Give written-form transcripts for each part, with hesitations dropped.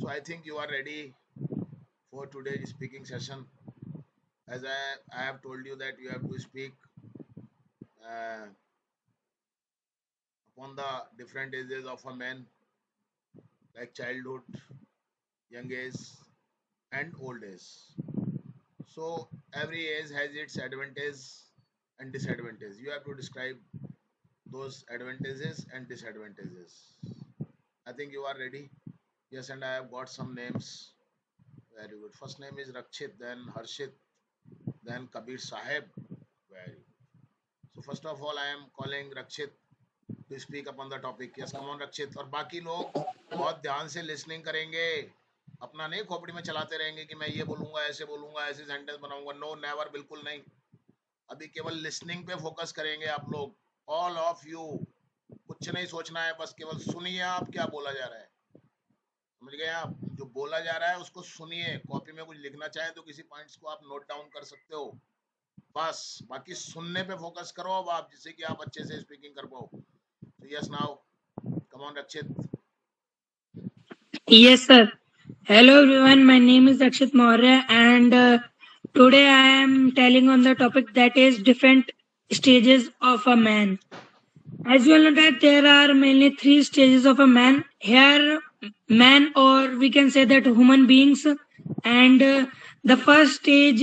So I think you are ready for today's speaking session. As I have told you that you have to speak uh, upon the different ages of a man, like childhood, young age, and old age. So every age has its advantage and disadvantage. You have to describe those advantages and disadvantages. I think you are ready. Yes, and I have got some names. Very good. First name is Rakshit, then Harshit, then Kabir Sahib. Very good. So first of all, I am calling Rakshit to speak upon the topic. Yes, come on Rakshit. और बाकी लोग बहुत ध्यान से listening करेंगे. अपना नहीं खोपड़ी में चलाते रहेंगे कि मैं ये बोलूंगा ऐसे सेंटेंस बनाऊंगा. नो नेवर, बिल्कुल नहीं. अभी केवल लिसनिंग पे फोकस करेंगे आप लोग. All of you. कुछ नहीं सोचना है, बस केवल सुनिए आप क्या बोला जा रहा है. समझ गए आप? जो बोला जा रहा है उसको सुनिए. कॉपी में कुछ लिखना चाहे तो किसी पॉइंट्स को आप नोट डाउन कर सकते हो. बस बाकी सुनने पे फोकस करो अब आप, जिससे कि आप अच्छे से स्पीकिंग कर पाओ. So yes, now come on Rakshit. Yes, sir. Hello, everyone. My name is Akshit Maurya, and today I am telling on the topic that is different stages of a man. As you all know that there are mainly three stages of a man. Here, man, or we can say that human beings, and the first stage,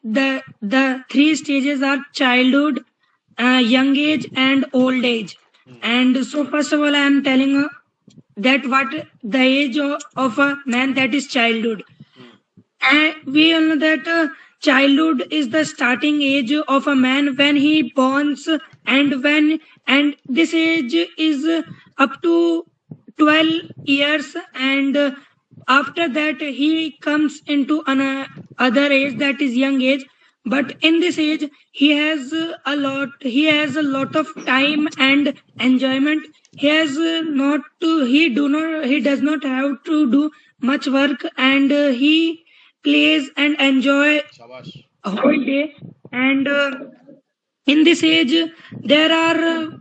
the three stages are childhood, young age, and old age. And so, first of all, I am telling that what the age of a man, that is childhood. And we all know that childhood is the starting age of a man when he borns, and this age is up to 12 years, and after that he comes into another age, that is young age. But in this age he has a lot of time and enjoyment. He does not have to do much work, and he plays and enjoy Shabash. a whole day. And in this age there are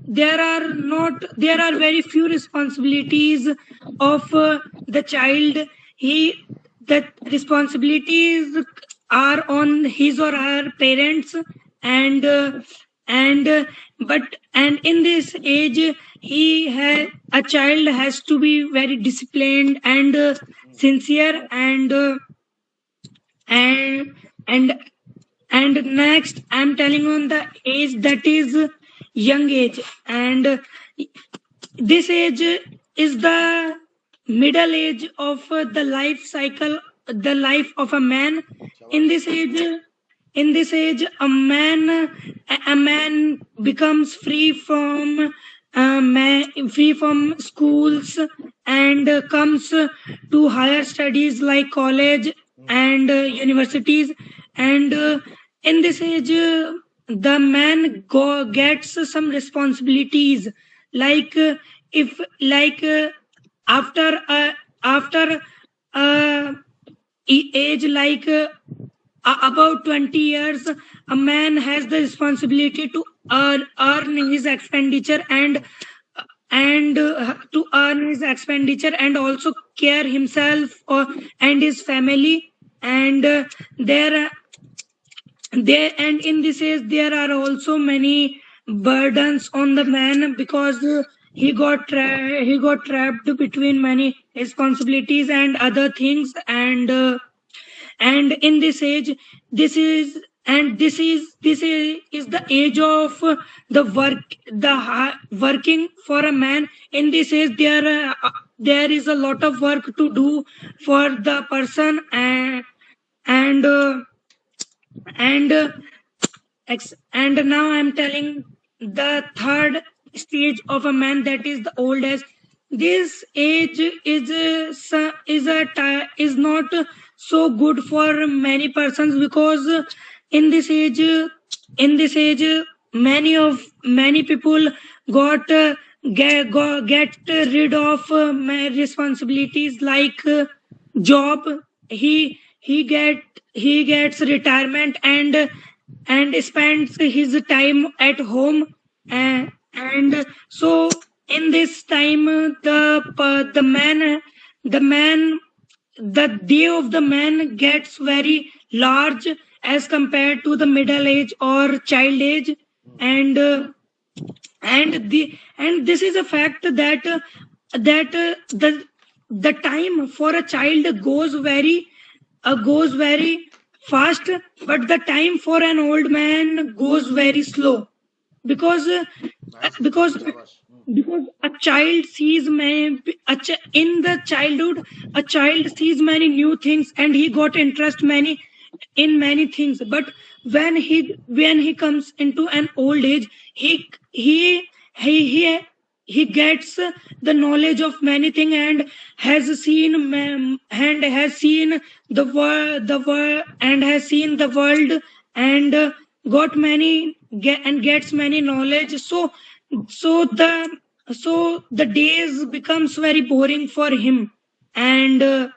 very few responsibilities of the child. The responsibilities are on his or her parents, and and but and in this age a child has to be very disciplined and sincere, and and and next I'm telling on the age, that is young age. And this age is the middle age of the life cycle, the life of a man. in this age in this age a man becomes free from schools, and comes to higher studies like college and universities. And in this age the man gets some responsibilities, like if like after after uh, age like about 20 years, a man has the responsibility to earn his expenditure, and to earn his expenditure and also care himself and his family. And and in this age there are also many burdens on the man, because he got trapped between many responsibilities and other things. And in this age this is the age of working for a man. In this age there is a lot of work to do for the person, and and and now I'm telling the third stage of a man, that is the old age. This age is not so good for many persons, because in this age many people got get rid of responsibilities like job. He gets retirement, and spends his time at home. And so in this time the man the day of the man gets very large as compared to the middle age or child age. And uh, and the and this is a fact that the time for a child goes very fast, but the time for an old man goes very slow, because Nice because speaking. Shabash. because a child sees many in the childhood, a child sees many new things and he got interest many in many things. But when he comes into an old age, he he he he, he gets the knowledge of many things, and has seen the world, and has seen the world, and got many and gets many knowledge. So the days becomes very boring for him. And uh,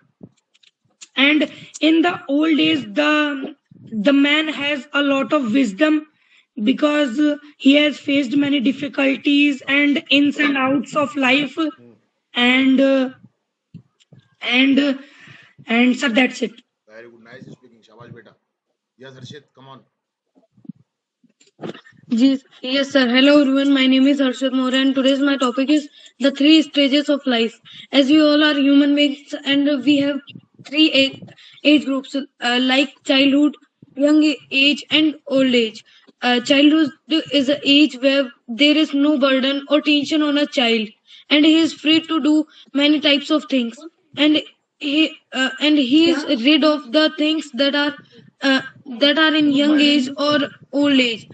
and in the old days, the man has a lot of wisdom, because he has faced many difficulties and ins and outs of life. And uh, and uh, and so that's it. Very good. Nice speaking. Shabash beta. Yes, Harshit, come on. Yes, sir. Hello, everyone. My name is Harshad More, and today's my topic is the three stages of life. As we all are human beings, and we have three age groups, like childhood, young age, and old age. Childhood is an age where there is no burden or tension on a child, and he is free to do many types of things, and he is rid of the things that are in young age or old age.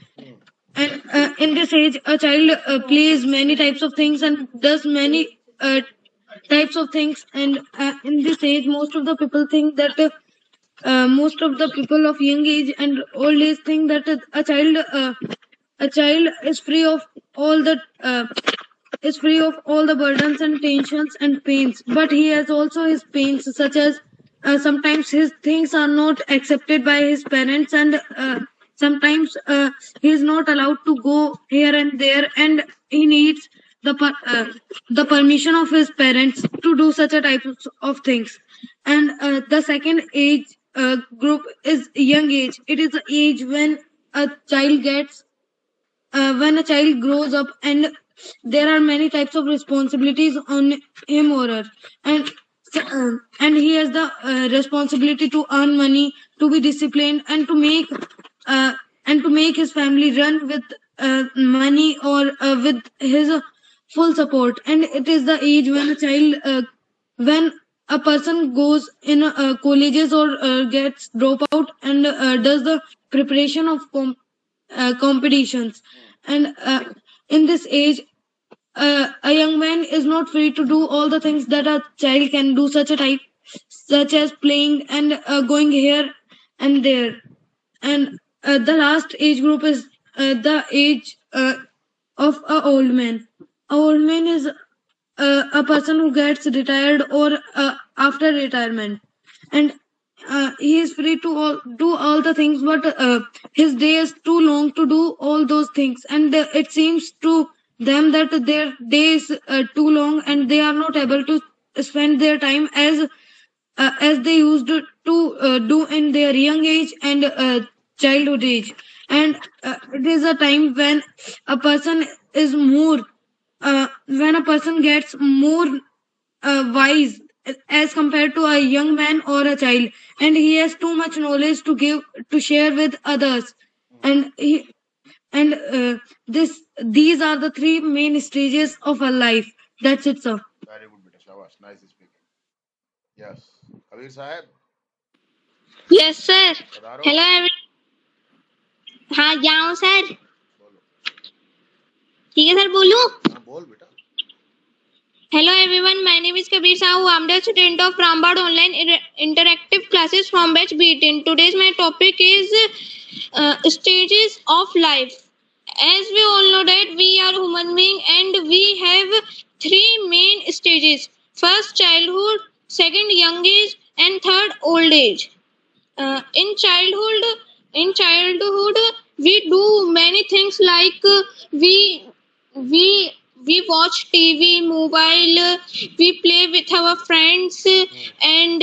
And in this age, a child plays many types of things and does many types of things. And in this age, most of the people of young age and old age think that a child is free of all the burdens and tensions and pains, but he has also his pains, such as sometimes his things are not accepted by his parents, and sometimes he is not allowed to go here and there, and he needs the permission of his parents to do such a type of things. And the second age group is young age. It is the age a child gets when a child grows up, and there are many types of responsibilities on him or her. And and he has the responsibility to earn money, to be disciplined, uh, and to make his family run with money, or with his full support. And it is the age when a person goes in colleges, or gets drop out, and does the preparation of competitions. And in this age, a young man is not free to do all the things that a child can do, such as playing and going here and there. And the last age group is the age of a old man. A old man is a person who gets retired, or after retirement, and he is free to do all the things, but his day is too long to do all those things, and it seems to them that their day is too long, and they are not able to spend their time as they used to do in their young age and childhood age. And it is a time a person is more when a person gets more wise as compared to a young man or a child, and he has too much knowledge to share with others. And he and this these are the three main stages of a life. That's it, sir. Very good beta. Shabash. Nice speaking. Yes. Kabir Sahib, yes sir. पधारो. Hello every. हाँ जाऊँ sir. बोलो. ठीक है sir, बोलूँ. हाँ बोल बेटा. Hello everyone, my name is Kabir Sahu. I'm the student of Rambad Online Interactive Classes from batch B10. Today's my topic is stages of life. As we all know that we are human being and we have three main stages. First childhood, second young age, and third old age. In childhood we do many things, like we we we watch TV, mobile, we play with our friends, and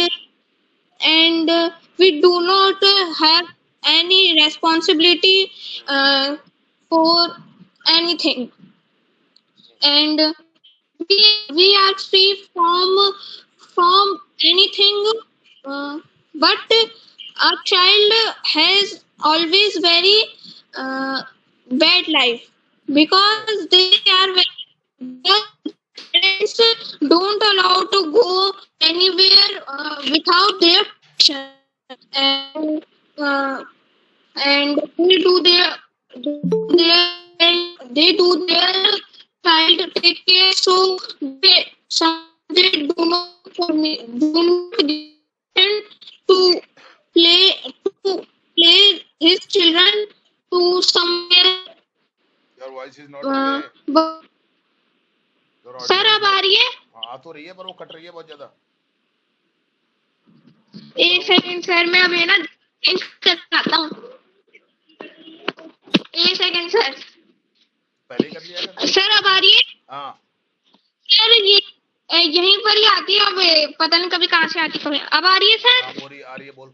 we do not have any responsibility for anything, and we are free from anything, uh, but a child has always very uh, bad life because they are their parents don't allow to go anywhere without their permission, and they do their child take care, so they sometimes they do not give to play to play his children to somewhere. Your voice is not okay. Your sir audio is अब आ not. रही है? हाँ, आ तो रही है पर वो cut रही है बहुत ज्यादा. एक सेकंड सर, मैं अभी ना चेंज करता हूँ. एक सेकंड सर. पहले ही कर लिया था. सर अब आ रही है? हाँ. सर ये यहीं पर ही आती है, अब पता नहीं कभी कहाँ से आती है. अब आ रही है सर? हाँ, आ रही है बोल.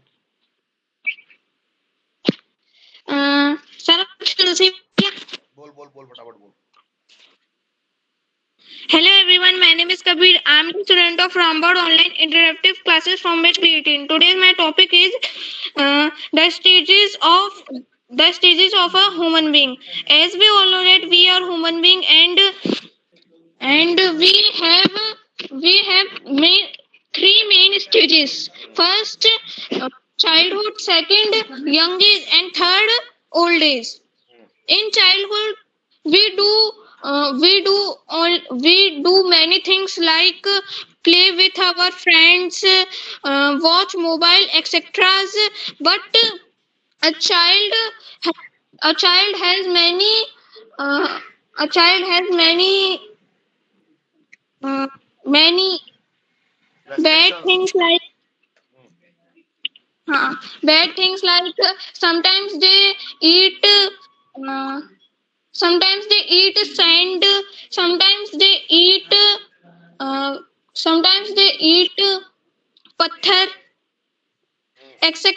सर बोल फटाफट बोल. Hello everyone, my name is Kabir. I am a student of Rambod Online Interactive Classes from batch B18. Today my topic is the stages of a human being. As we all know that we are human being, and we have three main stages. First, childhood. Second, young age, and third, old age. In childhood, we do many things like play with our friends, watch mobile, etc. But a child a child has many uh, a child has many bad things like sometimes they eat uh, sometimes they eat sand, sometimes they eat sometimes they eat patthar, etc.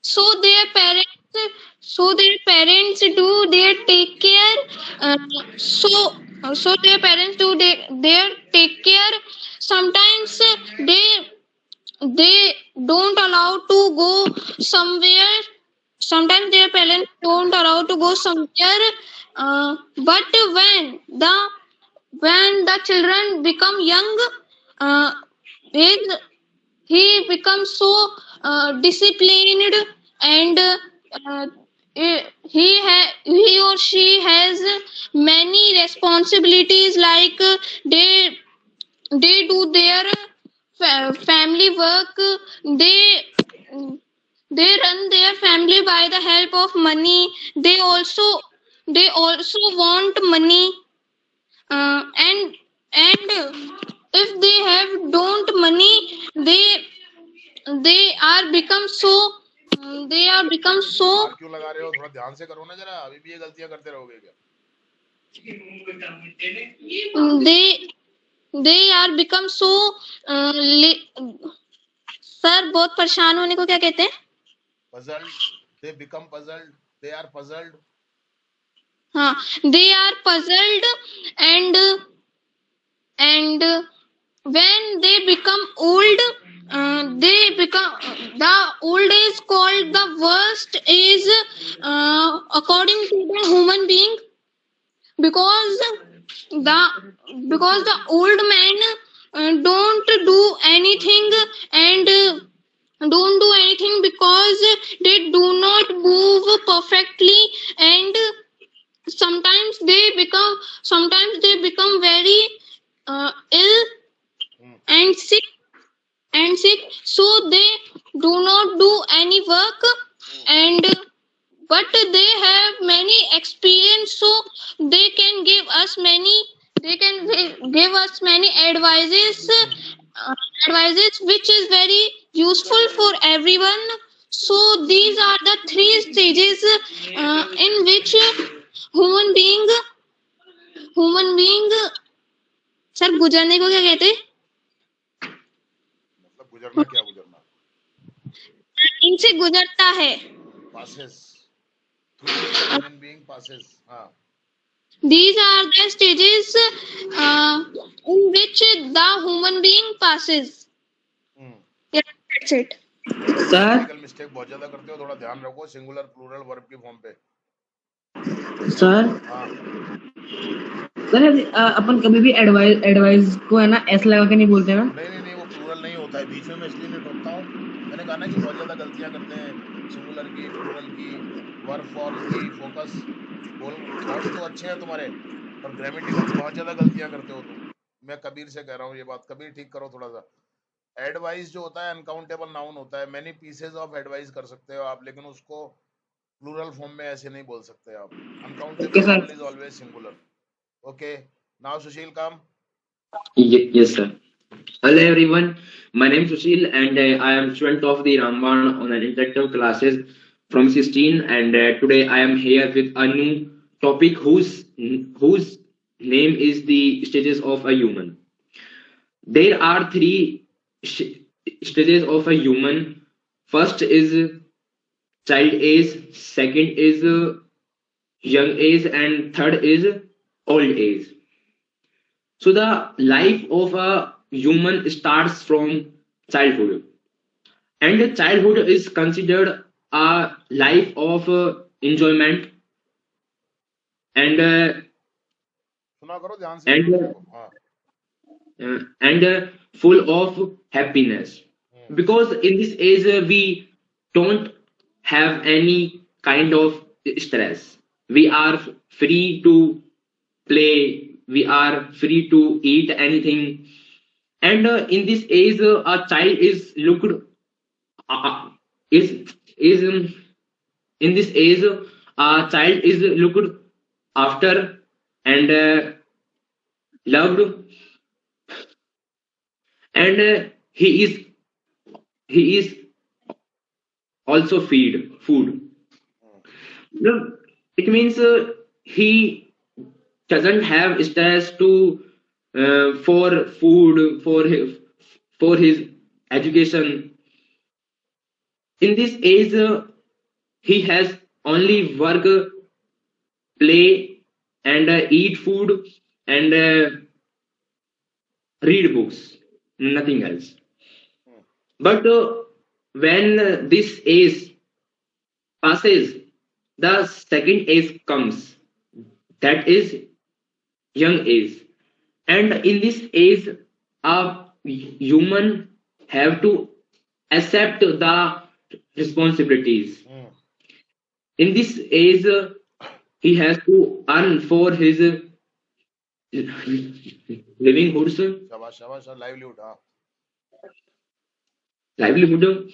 So their parents do their take care. So their parents do their take care. Sometimes they don't allow to go somewhere. Sometimes their parents don't allow to go somewhere. But when the children become young, uh, he he becomes so disciplined, and he or she has many responsibilities, like they do their family work. They run their family by the help of money. They also want money, and if they have don't money, they are become so यार क्यों लगा रहे हो? थोड़ा ध्यान से करो ना जरा. अभी भी ये गलतियां करते रहोगे क्या? they are become so sir बहुत परेशान होने को क्या कहते हैं? Puzzled. They become puzzled. They are puzzled. हाँ, they are puzzled, and when they become old, the old age called the worst is according to the human being, because the old man don't do anything, and don't do anything because they do not move perfectly, and sometimes they become very ill and sick, so they do not do any work, and but they have many experience, so they can give us many advices, which is very useful for everyone. So these are the three stages in which human being sir गुजरने को क्या कहते हैं? मतलब गुजरना क्या गुजरना? In इनसे गुजरता है. passes. Through which a human being passes. हाँ. These are the stages in which the human being passes. Hmm. Yeah, that's it. Sir grammatical mistake बहुत ज्यादा करते हो, थोड़ा ध्यान रखो सिंगुलर प्लूरल वर्ब की फॉर्म पे. सर हाँ. सर अपन कभी भी एडवाइस एडवाइस को है ना एस लगा के नहीं बोलते ना. नहीं नहीं नहीं, वो प्लूरल नहीं होता है. बीच में मैं इसलिए नहीं टोकता हूँ, मैंने कहा ना कि बहुत ज्यादा गलतियां करते हैं सिंगुलर की, प्लूरल की, वर्ब फॉर्म की. फोकस बोल, थॉट्स तो अच्छे हैं तुम्हारे, पर ग्रामेटिकल बहुत ज्यादा गलतियां करते हो तुम. मैं कबीर से कह रहा हूँ ये बात, कबीर ठीक करो थोड़ा सा. एडवाइस जो होता है अनकाउंटेबल नाउन होता है. मैनी पीसेज ऑफ एडवाइस कर सकते हो आप, लेकिन उसको प्लूरल फॉर्म में ऐसे नहीं बोल सकते आप. Okay uncountable sir. Noun is always singular. Okay, now Sushil come. Yes sir. Hello everyone, my name is Sushil and I am student of the Ramban online interactive classes from 16, and today I am here with a new topic whose name is the stages of a human. There are three stages of a human. First is child age, second is young age, and third is old age. So the life of a human starts from childhood, and childhood is considered a life of enjoyment and सुना करो ध्यान से and मेरे को. हाँ. full of happiness, hmm. because in this age we don't have any kind of stress. We are free to play, we are free to eat anything, and in this age a child is looked is in this age a child is looked after and loved, and he is also feed food. No, it means he doesn't have stress to for food for his education. In this age he has only work, play, and eat food, and read books, nothing else. But when this age passes, the second age comes, that is young age. And in this age, a human have to accept the responsibilities. Hmm. In this age, he has to earn for his livelihoods, शाबाश शाबाश. Livelihood. हाँ. livelihood,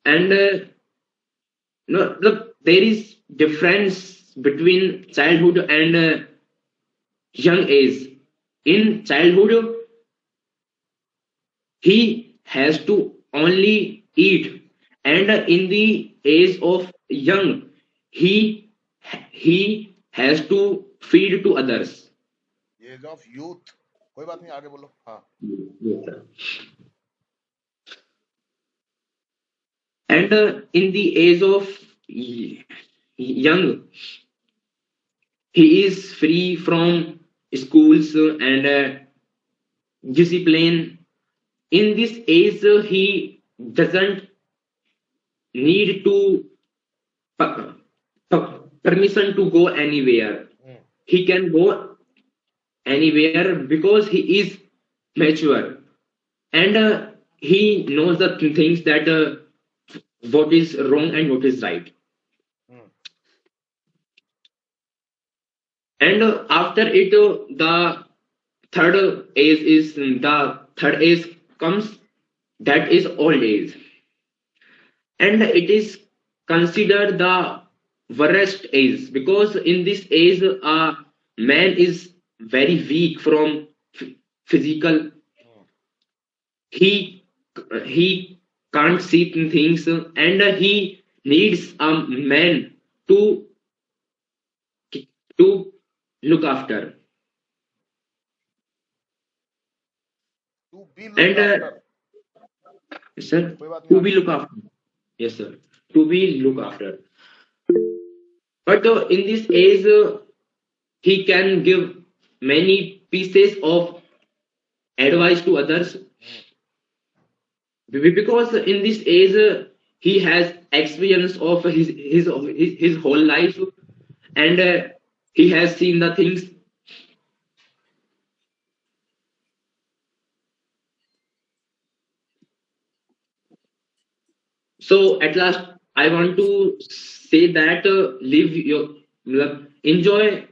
and no, look, there is difference between childhood and young age. In childhood, he has to only eat, and in the age of young, he has to feed to others. Age of youth. कोई बात नहीं, आगे बोलो. हाँ. Yes, sir. And in the age of young, he is free from schools and discipline. In this age, he doesn't need to permission to go anywhere. Hmm. He can go anywhere because he is mature, and he knows the things that what is wrong and what is right. Hmm. And after it, the third age comes, that is old age, and it is considered the worst age, because in this age a man is very weak from physical. he he can't see things, and he needs a man to to look after, to be looked and after. sir, कोई बात नहीं, who आगे will look बोलो. after. Yes, sir. To be looked after. But in this age, he can give many pieces of advice to others because in this age he has experience of his whole life, and he has seen the things. So at last, I want to say that live your enjoy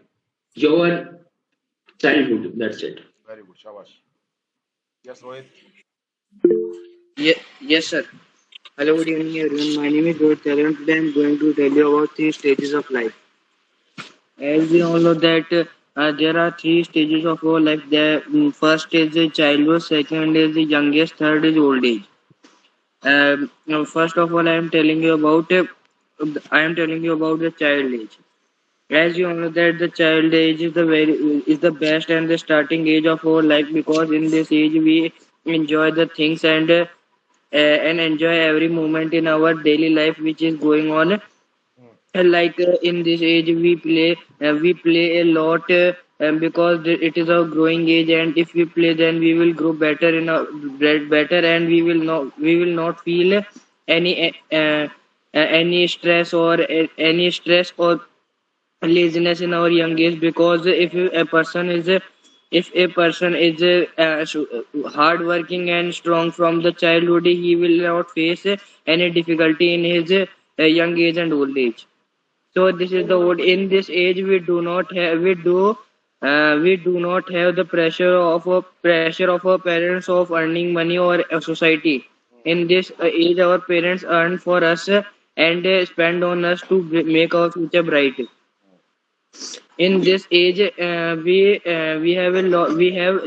your childhood. That's it. Very good. Shabash. Yes, Rohit. Yes, sir. Hello, good evening, everyone. My name is Rohit Taylor, and today I'm going to tell you about three stages of life. As we all know that there are three stages of our life. The first stage is childhood, second is the youngest, third is old age. Now first of all, I am telling you about the child age. As you all know that the child age is the best and the starting age of our life because in this age we enjoy the things and enjoy every moment in our daily life which is going on. In this age we play a lot because it is our growing age, and if we play then we will grow better better, and we will not feel any any stress or laziness in our young age, because if a person is hard working and strong from the childhood, he will not face any difficulty in his young age and old age. So this is the word. In this age, we do not have the pressure of our parents of earning money or society. In this age, our parents earn for us and spend on us to make our future bright. In this age, we have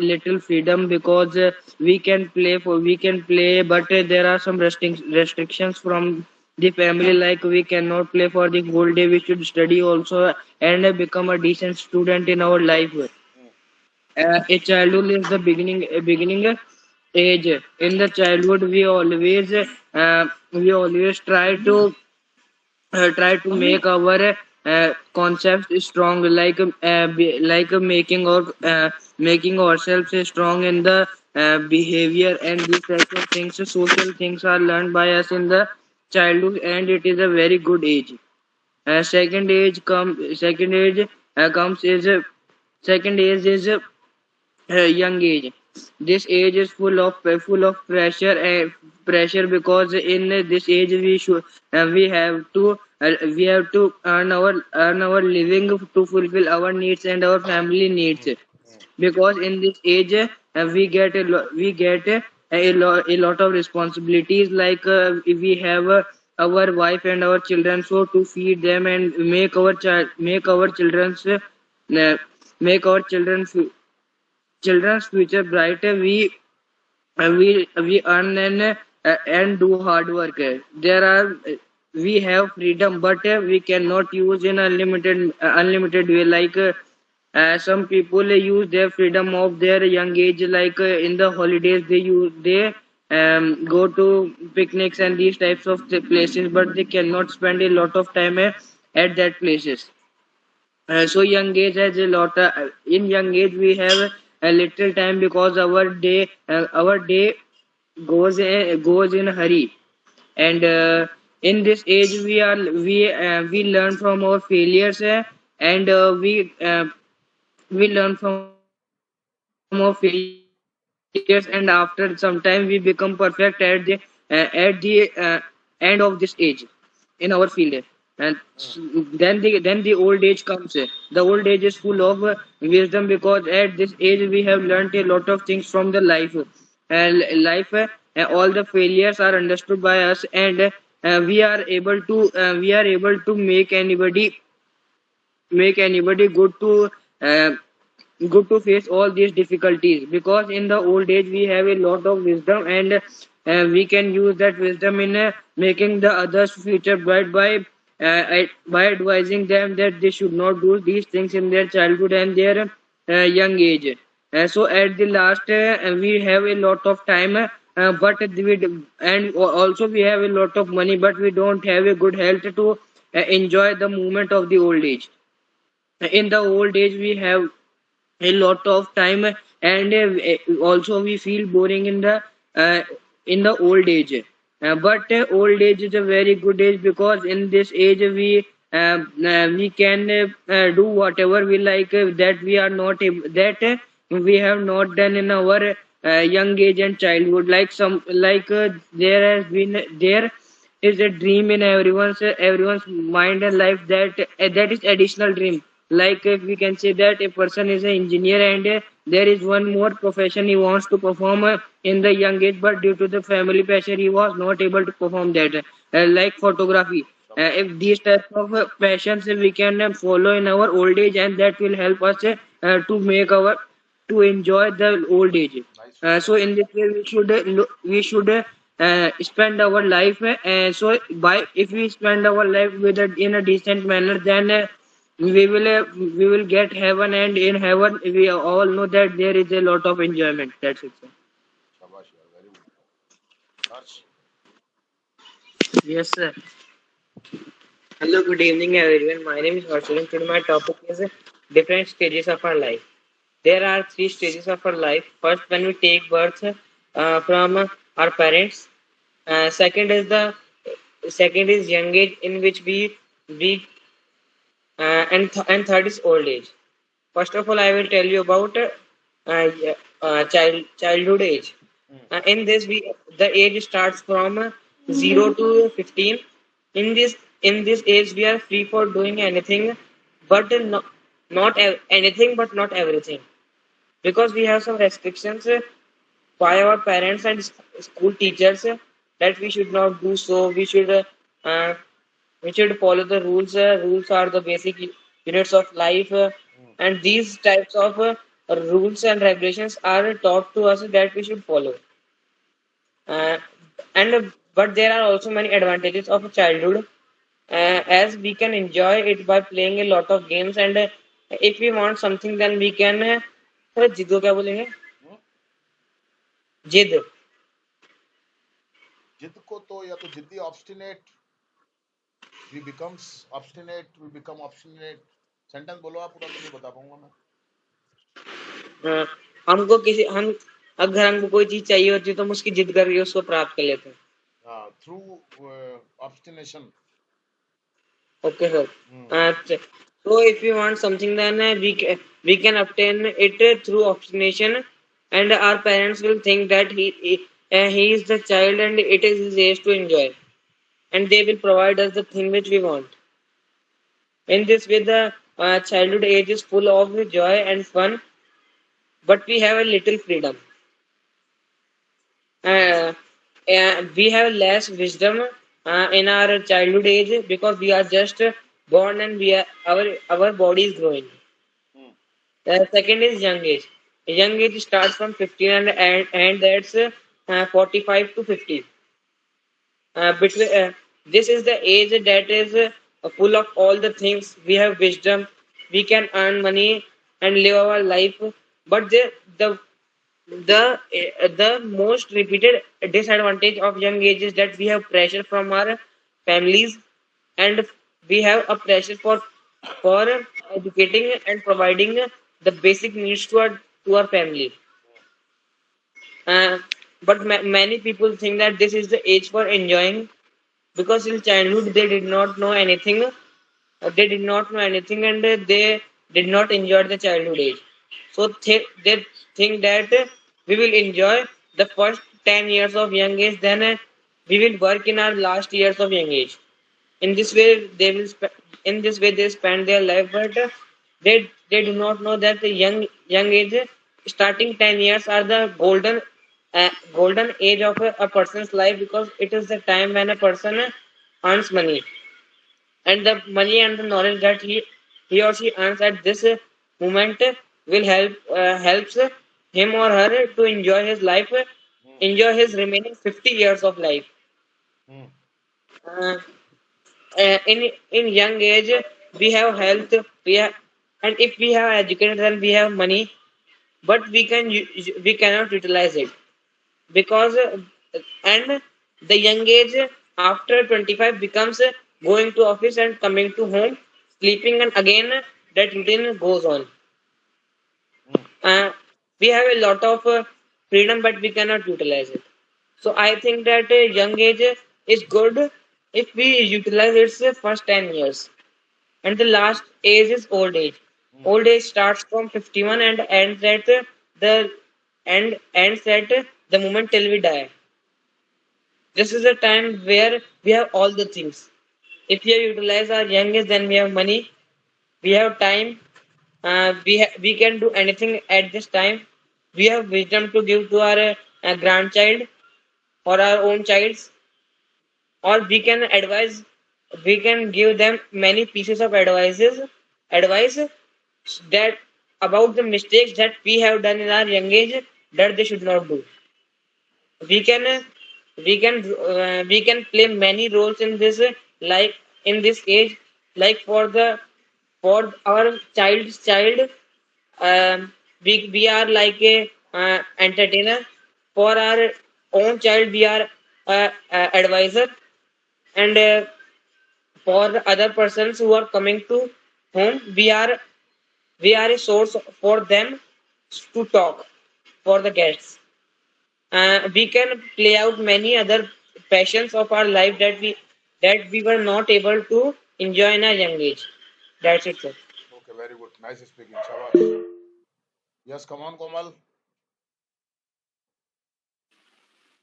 little freedom because we can play, but there are some restrictions from the family, like we cannot play for the whole day. We should study also and become a decent student in our life. A childhood is the beginning age. In the childhood, we always try to make our concepts strong, making ourselves strong in the behavior, and these types of things. Social things are learned by us in the childhood, and it is a very good age. Second age comes is young age. This age is full of pressure because in this age we have to earn our living to fulfill our needs and our family needs, because in this age we get a lot of responsibilities, like we have our wife and our children, so to feed them and uh, make our children's future brighter. We earn and do hard work. We have freedom, but we cannot use in unlimited way. Some people use their freedom of their young age, like in the holidays they go to picnics and these types of places, but they cannot spend a lot of time at that places. So young age has a lot. In young age we have a little time because our day goes in a hurry, and in this age we learn from our failures, and we learn from our failures, and after some time we become perfect at the end of this age in our field. And then the old age comes. The old age is full of wisdom, because at this age we have learnt a lot of things from the life. And all the failures are understood by us, and we are able to make anybody good to face all these difficulties, because in the old age we have a lot of wisdom, and we can use that wisdom in making the others future bright by advising them that they should not do these things in their childhood and their young age. So at the last we have a lot of time but and also we have a lot of money, but we don't have a good health to enjoy the moment of the old age. In the old age, we have a lot of time, and also we feel boring uh, in the old age. But old age is a very good age, because in this age we can do whatever we like, that we are not that we have not done in our young age and childhood. Like some, like there has been there is a dream in everyone's mind and life, that is additional dream. Like if we can say that a person is an engineer, and there is one more profession he wants to perform in the young age, but due to the family pressure he was not able to perform that, like photography. If these types of passions we can follow in our old age, and that will help us to make our to enjoy the old age. Nice. So in this way we should spend our life. So by if we spend our life in a decent manner, then we will get heaven, and in heaven we all know that there is a lot of enjoyment. That's it, sir. Shabash, yaar, very good. Harsh. Yes, sir. Hello, good evening, everyone. My name is Harshal, and today my topic is different stages of our life. There are three stages of our life. First, when we take birth from our parents. Second is young age, in which we and third is old age. First of all, I will tell you about childhood age. In this, the age starts from 0 to 15. In this age, we are free for doing anything, but not anything, but not everything, because we have some restrictions by our parents and school teachers, that we should not do so. Uh, we should follow the rules. Rules are the basic units of life, and these types of rules and regulations are taught to us that we should follow. Uh, and But there are also many advantages of childhood, as we can enjoy it by playing a lot of games, and if we want something, then we can जिद को क्या बोलेंगे जिद जिद को तो या तो जिद्दी, obstinate, we becomes obstinate, we become obstinate. Sentence बोलो आप पूरा, तो नहीं बता पाऊंगा मैं। हमको किसी हम अगर हमको कोई चीज चाहिए होती है, तो हम उसकी जिद करके उसको प्राप्त कर लेते हैं। Through ऑब्स्टिनेशन। Okay, sir. So if we want something, then we can obtain it through obstination, and our parents will think that he is the child, and it is his age to enjoy, and they will provide us the thing which we want. In this way, the childhood age is full of joy and fun, but we have a little freedom. Uh, we have less wisdom in our childhood age, because we are just born, and we are our body is growing. The second is young age. Young age starts from 15, and that's 45 to 50. This is the age that is full of all the things. We have wisdom, we can earn money and live our life. But the most repeated disadvantage of young age is that we have pressure from our families, and we have a pressure for educating and providing the basic needs to our family. Uh, but many people think that this is the age for enjoying, because in childhood they did not know anything. They did not know anything, and they did not enjoy the childhood age. So they think that we will enjoy the first 10 years of young age, then we will work in our last years of young age. In this way, they spend their life, but they do not know that the young age, starting 10 years, are the golden age of a person's life, because it is the time when a person earns money, and the money and the knowledge that he or she earns at this moment will helps him or her to enjoy his life, enjoy his remaining 50 years of life. Uh, in young age, we have health, and if we have educated, then we have money, but we cannot utilize it, because and the young age after 25 becomes going to office and coming to home, sleeping, and again that routine goes on. uh, we have a lot of freedom, but we cannot utilize it. So I think that young age is good if we utilize its first 10 years. And the last age is old age. Old age starts from 51 and the ends at the moment till we die. This is a time where we have all the things. If we utilize our young age, then we have money, we have time, we can do anything at this time. We have wisdom to give to our grandchild or our own childs, or we can give them many pieces of advice that about the mistakes that we have done in our young age that they should not do. We can uh, we can uh, we can play many roles in this like in this age, like for our child's child. We are like a entertainer. For our own child we are advisor, and for the other persons who are coming to home we are a source for them to talk for the guests. We can play out many other passions of our life that we were not able to enjoy in a young age. That's it, sir. Okay, very good. Nice speaking. Shabash. Yes, come on, Komal.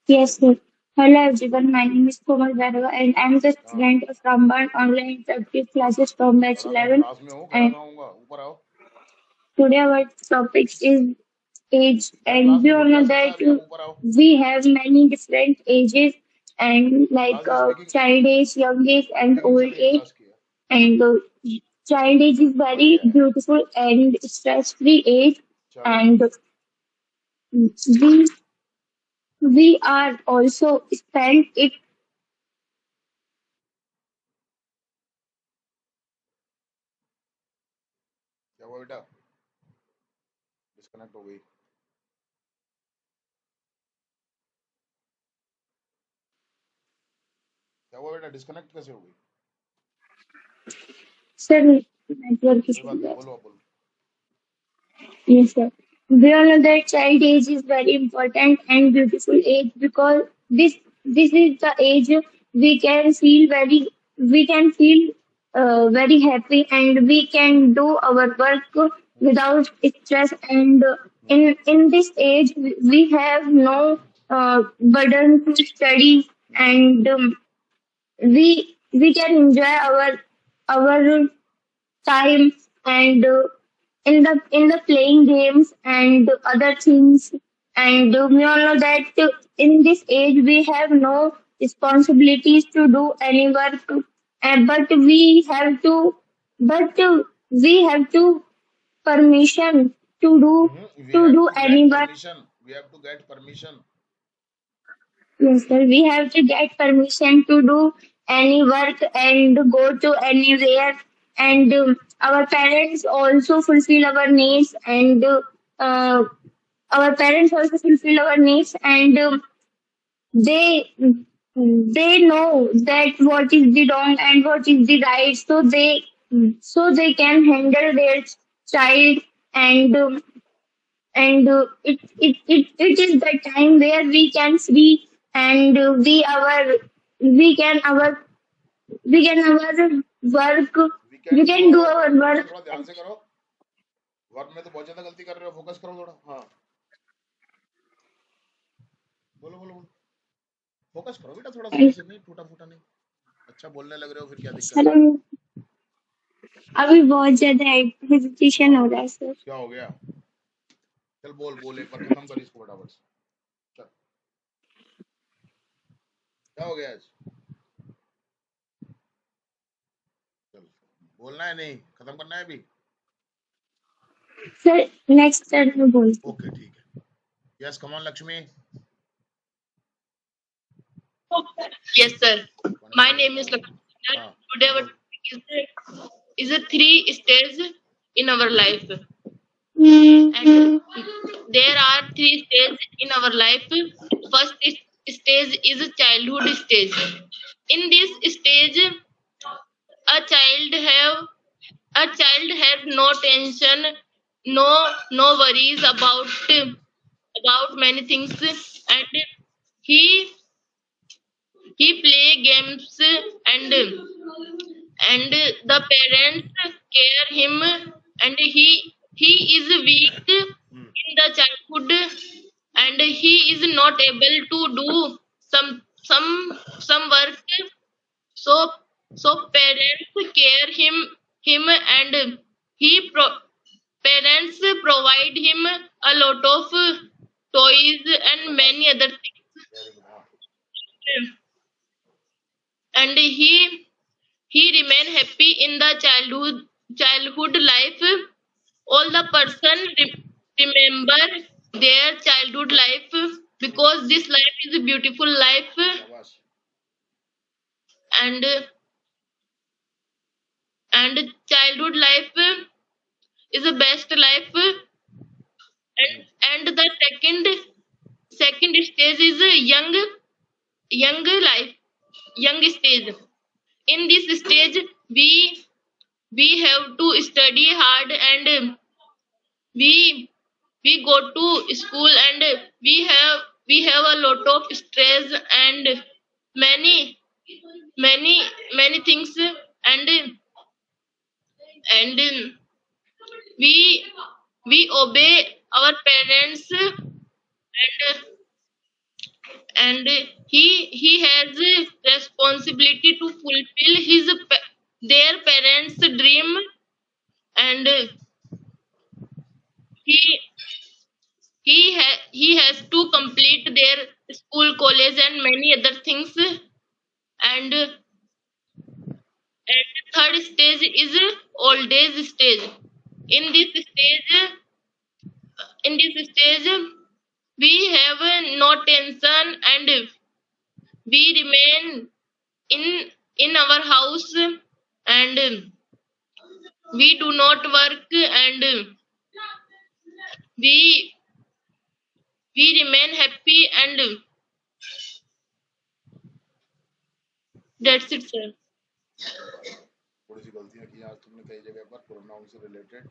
Yes, sir. Hello everyone, my name is Komal Bhargava and I am the हाँ, student of Ramban online interactive classes from batch जरा मैं 11. Class में हूँ, खड़ा And कहाँ हूँगा? ऊपर आओ. today our topic is age, मैं and क्लास we में all घुस जा know सकता है that अभी, आप ऊपर आओ. we have many different ages, and like class की speaking child age, young age, and speaking चल old रही है age. क्लास की. And child age is बढ़ very गया है. beautiful and stress-free age, चलो. and we are also spent it. क्या हुआ बेटा? डिस्कनेक्ट हो गई. क्या हुआ बेटा? डिस्कनेक्ट कैसे हो गई? Sir, network कोई बात issue. नहीं, बोलो आप बोलो. Yes, sir. We all know that child age is very important and beautiful age because this is the age we can feel very happy, and we can do our work without stress, and in this age we have no burden to study, and we can enjoy our time, and in the playing games and other things. And we all know that in this age we have no responsibilities to do any work, but we have to permission to do We to have do to any get work. permission. We have to get permission. Yes, sir. We have to get permission to do any work and go to anywhere. And our parents also fulfill our needs, and our parents also fulfill our needs, and they they know that what is the wrong and what is the right, so they can handle their child, and it is the time where we can free, and we can our we can our work We we can do can do our our work. बेटा work. थोड़ा ध्यान से करो. Work में तो बहुत ज्यादा गलती कर रहे हो. फोकस करो थोड़ा. हाँ, बोलो बोलो बोलो. फोकस करो बेटा थोड़ा सा, And ऐसे नहीं टूटा फूटा नहीं. अच्छा बोलने लग रहे हो, फिर क्या दिक्कत सर है? अभी बहुत ज्यादा हेजिटेशन हो हाँ, रहा है सर. क्या हो गया? चल बोल बोल, एक बार खत्म कर इसको फटाफट से. चल, क्या हो गया आज? चल, बोलना है नहीं, खत्म करना है अभी. सर नेक्स्ट टर्न में बोलते हैं. ओके ठीक है. Yes, come on Lakshmi. Yes, sir. My कौन name is है? Lakshmi. हाँ, Today our बोल. topic is a three stage in our life. And there are three stages in our life. First stage is childhood stage. In this stage, a child have a child has no tension, no worries about many things, and he he play games, and the parents care him, and he is weak in the childhood, and he is not able to do some work. So so parents care him, and parents provide him a lot of toys and many other Very good. हाँ. things, and he remain happy in the childhood life. All the person remember their childhood life, because this life is a beautiful life, शाबाश. and childhood life is the best life, and the second stage is a young life, young stage. In this stage, we have to study hard, and we go to school, and we have a lot of stress and many many many things, and and we we obey our parents, and he has a responsibility to fulfill their parents dream, and he he has to complete their school, college, and many other things, and third stage is old age stage. In this stage, we have no tension, and we remain in our house, and we do not work, and we we remain happy, and that's it, sir. थोड़ी सी गलतियां की आज तुमने कई जगह पर pronoun से related.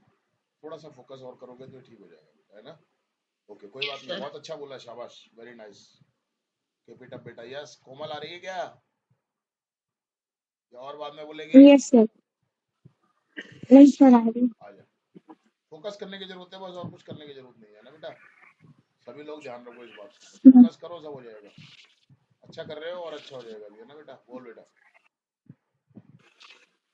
थोड़ा सा फोकस और करोगे तो ठीक हो जाएगा, है ना? ओके, कोई बात Yes, नहीं. sir. बहुत अच्छा बोला, शाबाश. Very nice. Keep it up बेटा. यस, कोमल आ रही है क्या, या और बाद में बोलेगी? Yes, sir. Yes, sir. I will. आ जा. फोकस करने की जरूरत है बस, और कुछ करने की जरूरत नहीं है ना बेटा. सभी लोग ध्यान रखो इस बात को. फोकस करो, सब हो जाएगा. अच्छा कर रहे हो और अच्छा हो जाएगा भी, है ना बेटा? बोल बेटा.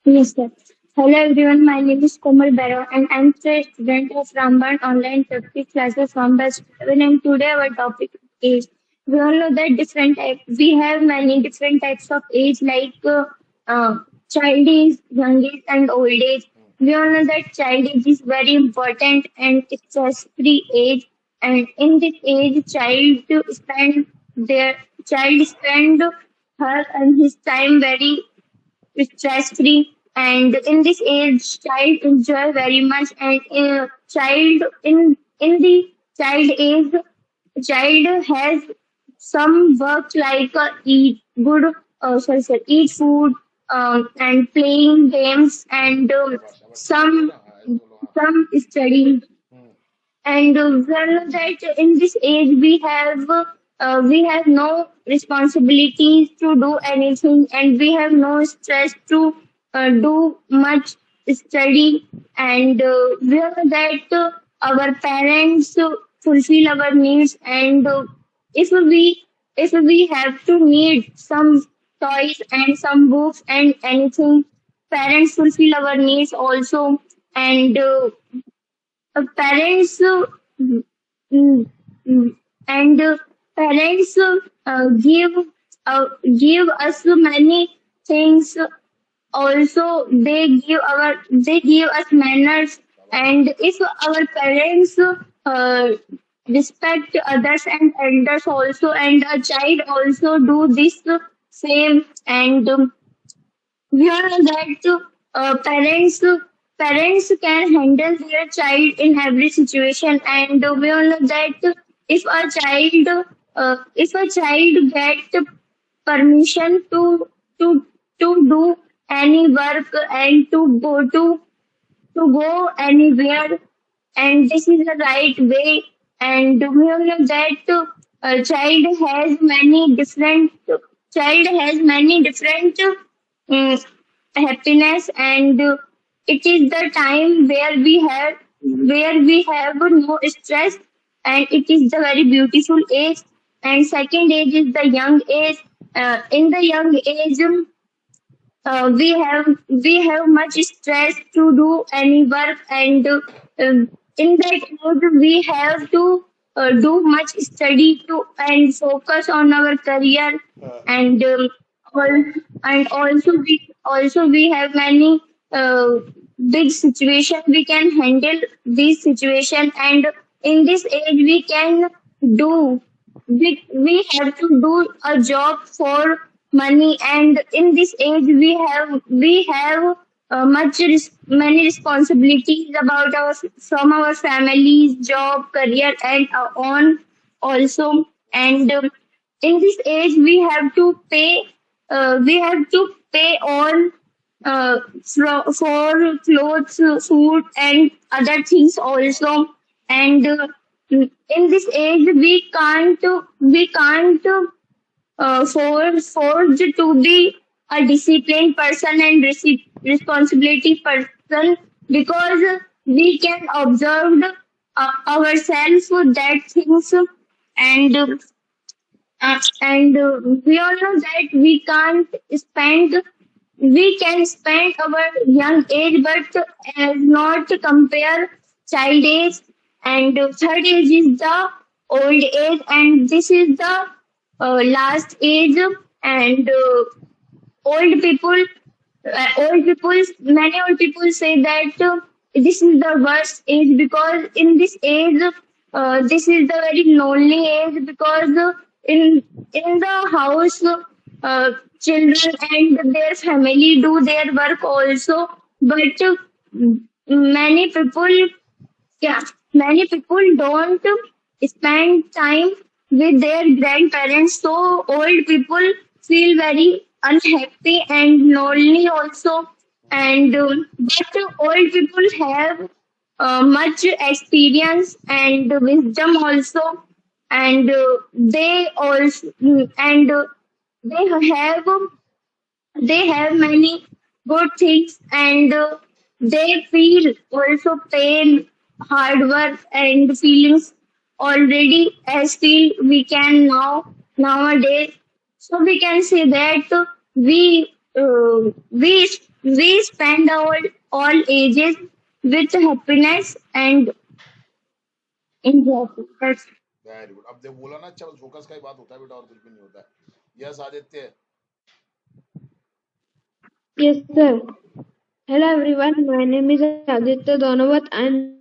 Yes, sir. Hello everyone, my name is Komal Bero and I'm a student of Ramban Online Turkish classes from Best 11, and today our topic is, we all know that we have many different types of age like child age, young age and old age. We all know that child age is very important and it's stress-free age, and in this age child spend her and his time very stress free, and in this age child enjoy very much, and child in the child age child has some work like eat good eat food, and playing games, and शाबाश शाबाश. ऐसे बोलो ना. हाँ, ऐसे बोलो. हाँ. some studying. Hmm. And well, that in this age we have no responsibilities to do anything, and we have no stress to do much study, and we know that our parents fulfill our needs, and if we have to need some toys and some books and anything, parents fulfill our needs also, and parents mm, mm, and parents give us many things also. They give us manners, and if our parents respect others and elders also, and a child also do this same, and we all know that parents parents can handle their child in every situation, and we all know that if a child get permission to to do any work and to go anywhere, and this is the right way. And we all know that child has many different um, happiness, and it is the time where we have no stress, and it is the very beautiful age. And second age is the young age. In the young age, we have much stress to do any work, and in that mode we have to do much study to and focus on our career. And all, and also we have many big situation. We can handle this situation, and in this age do we have to do a job for money. And in this age we have many responsibilities about from our families, job, career, and our own also. And in this age we have to pay all for clothes, food, and other things also. And in this age we can't forced to be a disciplined person and responsibility person, because we can observe ourselves that things. And we all know that we can spend our young age, but not compare child age. And third age is the old age, and this is the last age. And old people many old people say that this is the worst age, because in this age this is the very lonely age, because in the house children and their family do their work also. But many people yeah, many people don't spend time with their grandparents, so old people feel very unhappy and lonely also. And but old people have much experience and wisdom also. And they also and they have they have many good things. And they feel also pain, hard work, and feelings already as feel we can now nowadays. So we can say that we spend all ages with happiness and enjoy. That's very good. अब देखो बोला ना, अच्छा focus का ही बात होता है बेटा, और कुछ भी नहीं होता है। Yes Aditya. Yes, sir. Hello, everyone. My name is Aditya Donavat. I'm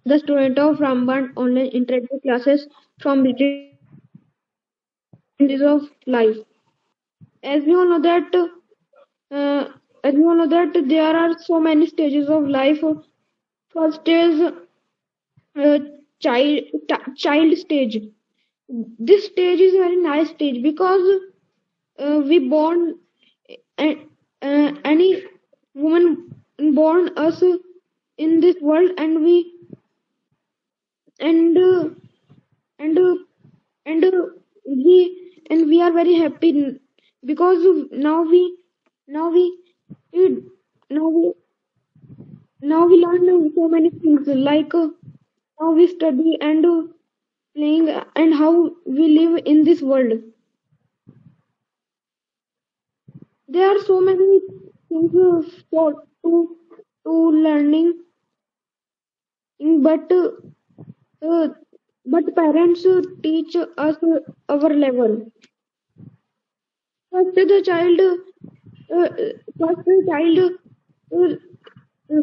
the student of Ramban online interactive classes from British of Life. As we all know that, uh, as we all know that there are so many stages of life. First is child stage. This stage is a very nice stage because we born any woman born us in this world, and and uh, and uh, and we are very happy because now we we- now we now we learn so many things, like how we study and playing and how we live in this world. There are so many things for to learning, but uh, parents teach us our level. First the child first the child uh,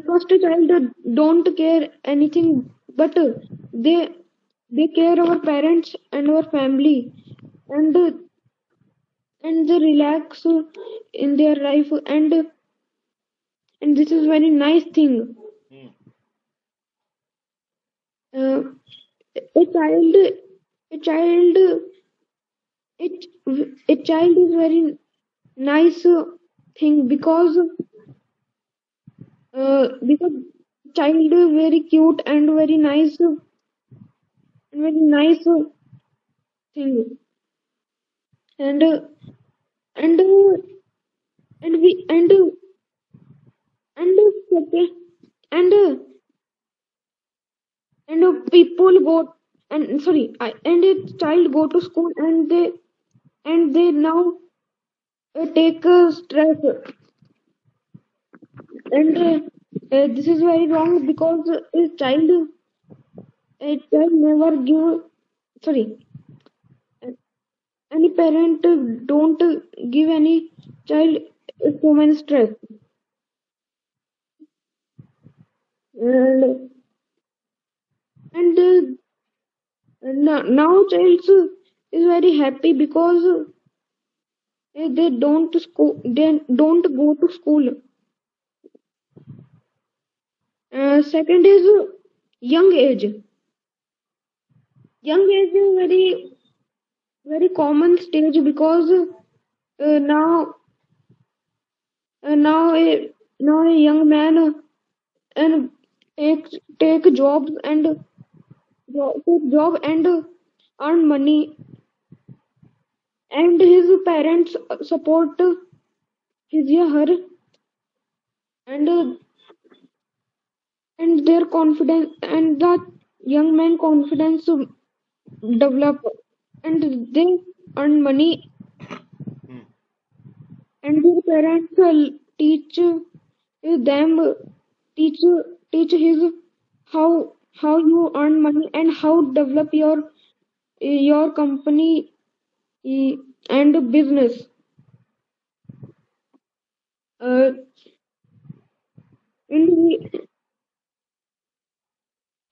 first child don't care anything, but they they care our parents and our family, and they relax in their life, and this is very nice thing. uh, a child a child it, a child is very nice thing because child is very cute and very nice thing and and and we and second and people go and sorry and a child go to school and they now take stress and this is very wrong because a child never give sorry any parent don't give any child so many stress and now child is very happy because they don't go to school. Second is young age. Young age is very common stage because now now a young man and take jobs and take job and earn money and his parents support his or her and their confidence and the young man confidence develop and they earn money Hmm. and their parents teach them teach teach his how you earn money and how develop your company and business uh, and we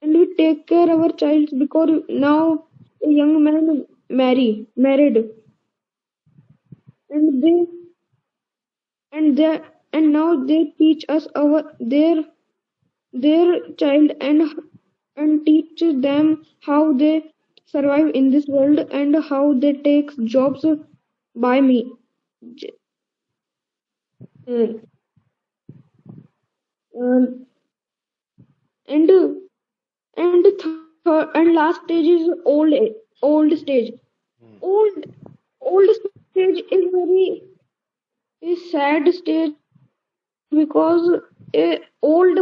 and we take care our child because now a young man married and they and now they teach us their child and teach them how they survive in this world and how they take jobs by me. J- uh, um, and and last stage is old stage. Hmm. Old stage is a sad stage because a old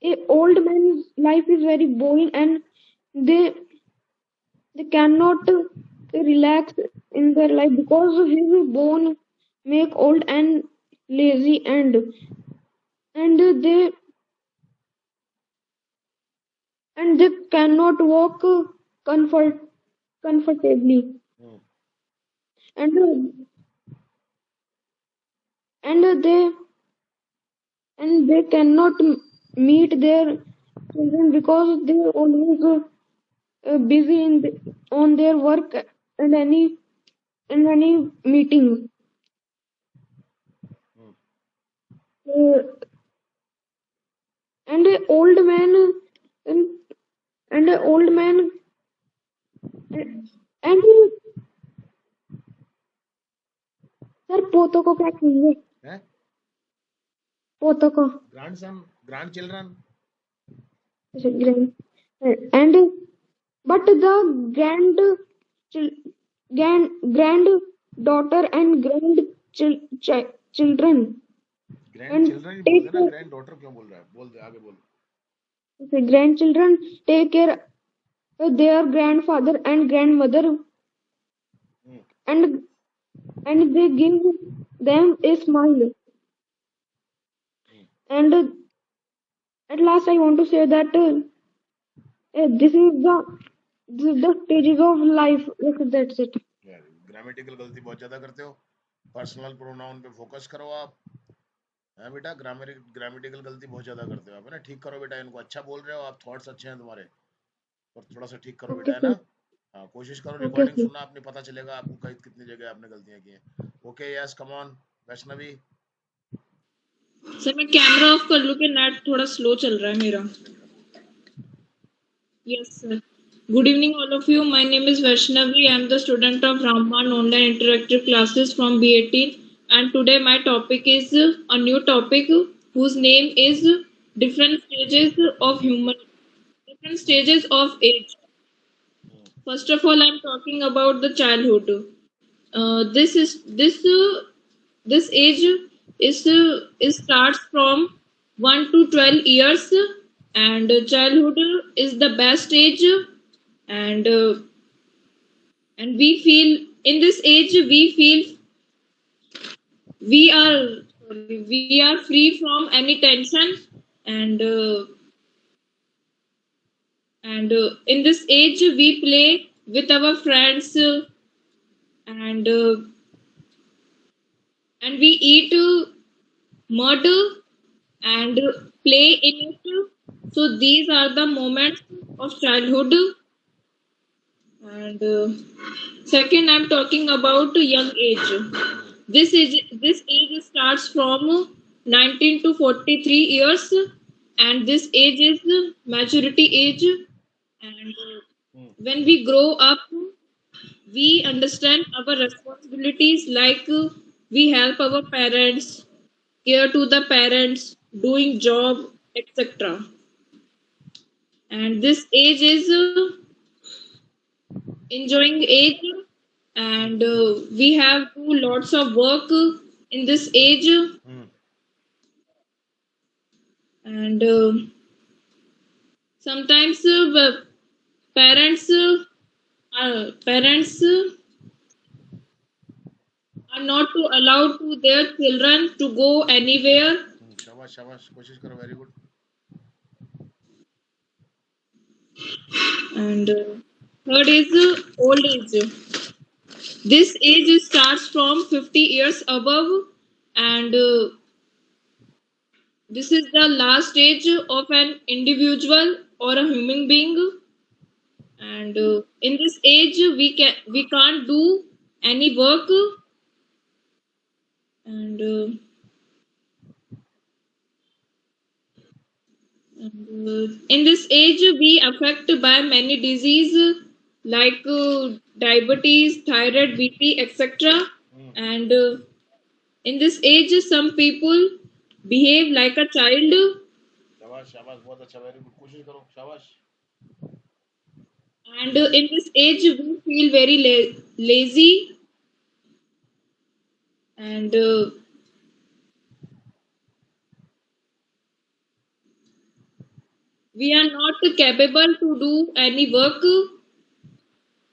a old man's life is very boring and they they cannot relax in their life because his bone make old and lazy and they cannot walk comfort comfortably Hmm. and and they cannot meet their children because they always busy on their work and any meetings. Hmm. Uh, and an old man and, and an old man and sir पोतों को क्या चाहिए Eh? पोतों को Grandson, grandchildren. grand and but the chil- granddaughter and children and Grandchildren ही बोल take देना, granddaughter क्यों बोल रहा है? बोल दे, आगे बोल. the grandchildren take care their grandfather and grandmother Hmm. and they give them a smile Hmm. and at last I want to say that this is the stages of life. That's it. Grammatical गलती बहुत ज्यादा करते हो. Personal pronoun पे focus करो आप. हाँ बेटा, ग्रामेटिकल गलती बहुत ज्यादा करते हो आप, है ना. ठीक करो बेटा इनको. अच्छा बोल रहे हो आप, थॉट्स अच्छे हैं तुम्हारे, पर थोड़ा सा ठीक करो बेटा, Okay, है ना. sir. हाँ, कोशिश करो Okay, रिकॉर्डिंग sir. सुनना, आपने पता चलेगा आपको कितनी जगह आपने गलतियां की हैं. Okay, yes, come on Vaishnavi. Sir मैं कैमरा ऑफ कर लूं कि नेट थोड़ा स्लो चल रहा है मेरा. Yes, sir. Good evening, all of you. My name is Vaishnavi. I am the student of Ramban Online Interactive Classes from B18, and today my topic is a new topic whose name is different stages of human, different stages of age. First of all, I'm talking about the childhood. This is this age is starts from 1 to 12 years, and childhood is the best age, and we feel in this age we feel we are free from any tension, and in this age we play with our friends, and we eat mud and play in it. So these are the moments of childhood. And second, I'm talking about young age. This age starts from 19 to 43 years, and this age is maturity age. And when we grow up, we understand our responsibilities, like we help our parents, care to the parents, doing job, etc. And this age is enjoying age, and we have do lots of work in this age, and sometimes parents parents are not to allow to their children to go anywhere. शाबाश शाबाश कोशिश करो very good And third is old age. This age starts from 50 years above, and this is the last stage of an individual or a human being. And in this age we can't do any work, and in this age we affected by many disease, like diabetes, thyroid, bp, etc. And in this age some people behave like a child, शाबाश शाबाश बहुत अच्छा very good कोशिश करो शाबाश and in this age we feel very lazy, and we are not capable to do any work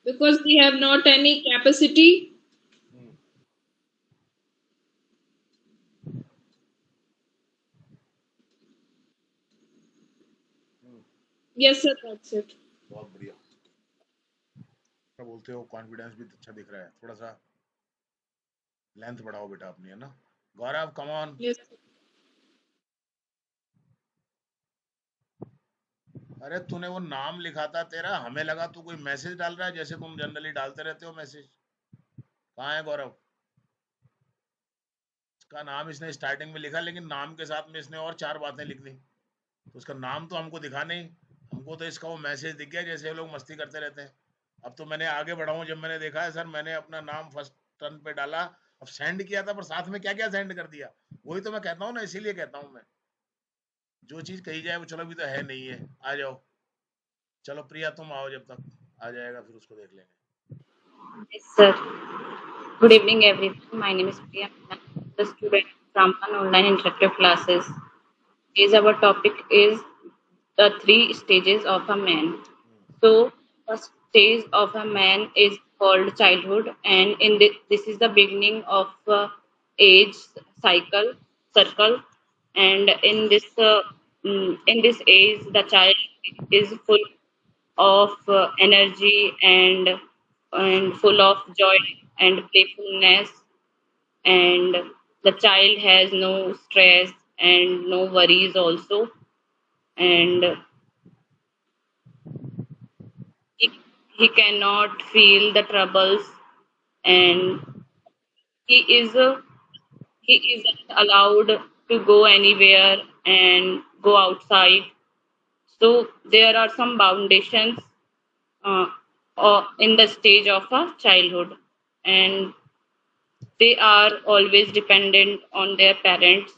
because we have not any capacity. Yes, sir, that's it. बहुत बढ़िया क्या बोलते हो कॉन्फिडेंस भी अच्छा दिख रहा है थोड़ा सा लेंथ बढ़ाओ बेटा अपनी है ना गौरव कम ऑन Yes, sir. अरे तूने वो नाम लिखा था तेरा हमें लगा तू कोई मैसेज डाल रहा है जैसे तुम जनरली डालते रहते हो मैसेज कहाँ है गौरव इसका नाम इसने स्टार्टिंग में लिखा लेकिन नाम के साथ में इसने और चार बातें लिख दी तो उसका नाम तो हमको दिखा नहीं हमको तो इसका वो मैसेज दिख गया जैसे वो लोग मस्ती करते रहते हैं अब तो मैंने आगे बढ़ा हूं जब मैंने देखा है सर मैंने अपना नाम फर्स्ट टर्न पे डाला अब सेंड किया था पर साथ में क्या क्या सेंड कर दिया वही तो मैं कहता हूँ ना इसीलिए कहता हूँ मैं जो चीज कही जाए वो चलो अभी तो है नहीं है आ जाओ चलो प्रिया तुम आओ जब तक आ जाएगा फिर उसको देख लेंगे Yes, sir. Good evening, everyone. My name is Priya. I'm the student from an online interactive classes. Is our topic is the three stages of a man. So, first stage of a man is called childhood, and this is the beginning of age cycle circle. And in this age, the child is full of energy and full of joy and playfulness, and the child has no stress and no worries also, and he, he cannot feel the troubles, and he is he isn't allowed to go anywhere and go outside. So there are some foundations uh, in the stage of a childhood, and they are always dependent on their parents,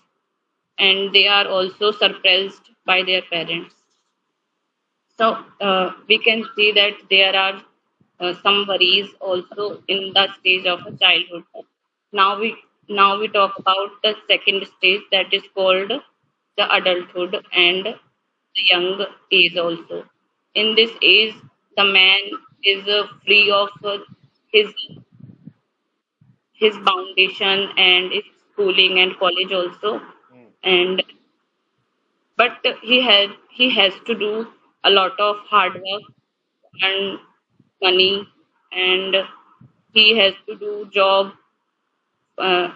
and they are also surprised by their parents. So we can see that there are some worries also in the stage of a childhood. Now we now we talk about the second stage, that is called the adulthood and the young age also. In this age, the man is free of his his foundation and his schooling and college also, and but he has to do a lot of hard work and money, and he has to do job uh,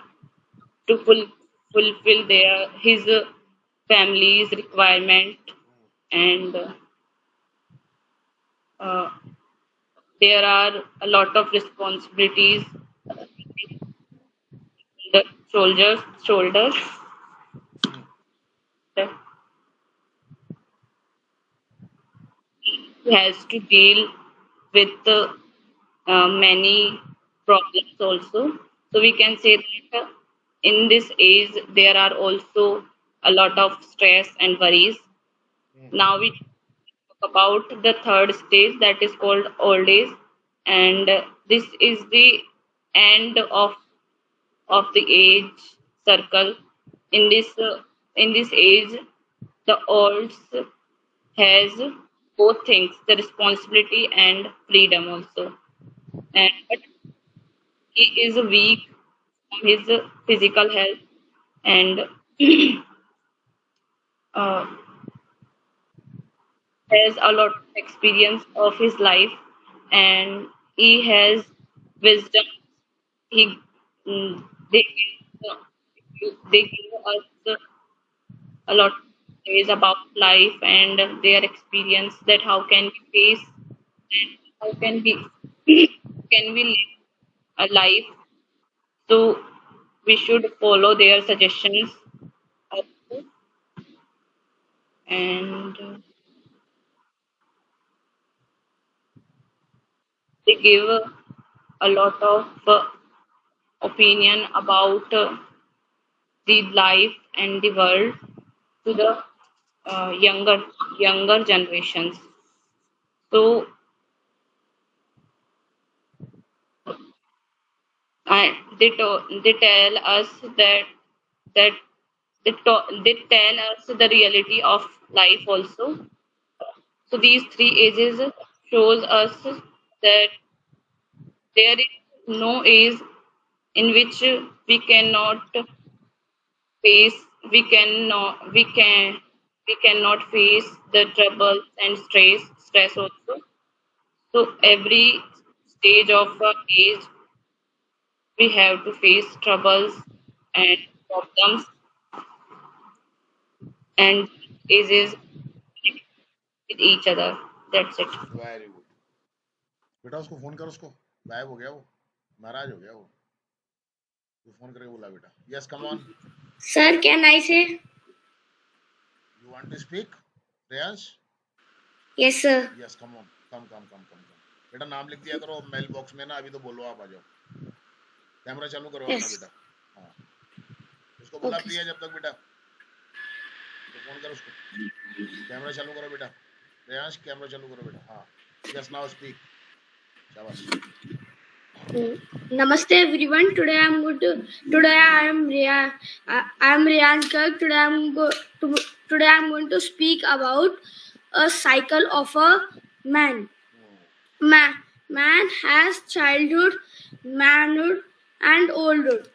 to fulfill his family's requirement, and uh, there are a lot of responsibilities on the shoulders. He has to deal with many problems also. So we can say that in this age there are also a lot of stress and worries. Now we talk about the third stage, that is called old age, and this is the end of the age circle. In this age, the olds has both things, the responsibility and freedom also, and but he is weak from his physical health, and uh, has a lot of experience of his life, and he has wisdom. He mm, they they give us a lot of ways about life and their experience, that how can we face and how can we can we live a life. So we should follow their suggestions also, and they give a lot of opinion about the life and the world to the younger generations. So they tell us that they tell us the reality of life also. So these three ages shows us that there is no age in which face we cannot face the troubles and stress also. So every stage of age we have to face troubles and problems, and ages with each other. That's it. Very good. बेटा उसको phone कर, उसको गायब हो गया वो, नाराज हो गया वो. तू फोन करके बोला बेटा. Yes, come on. Sir, can I say? You want to speak Reyansh? Yes, sir. Yes, come on. Come. बेटा नाम लिख दिया करो मेल बॉक्स में ना, अभी तो बोलो, आप आ जाओ. कैमरा चालू करो अपना Yes. बेटा. हाँ, उसको बोला Okay. प्रिया जब तक बेटा, तो फोन कर उसको. कैमरा चालू करो बेटा. रेयांश कैमरा चालू करो बेटा. हाँ, यस, नाउ स्पीक. शाबाश. Namaste everyone. Today I am Riyan Kirk. Today I'm going to speak about a cycle of a man. Man has childhood, manhood, and oldhood.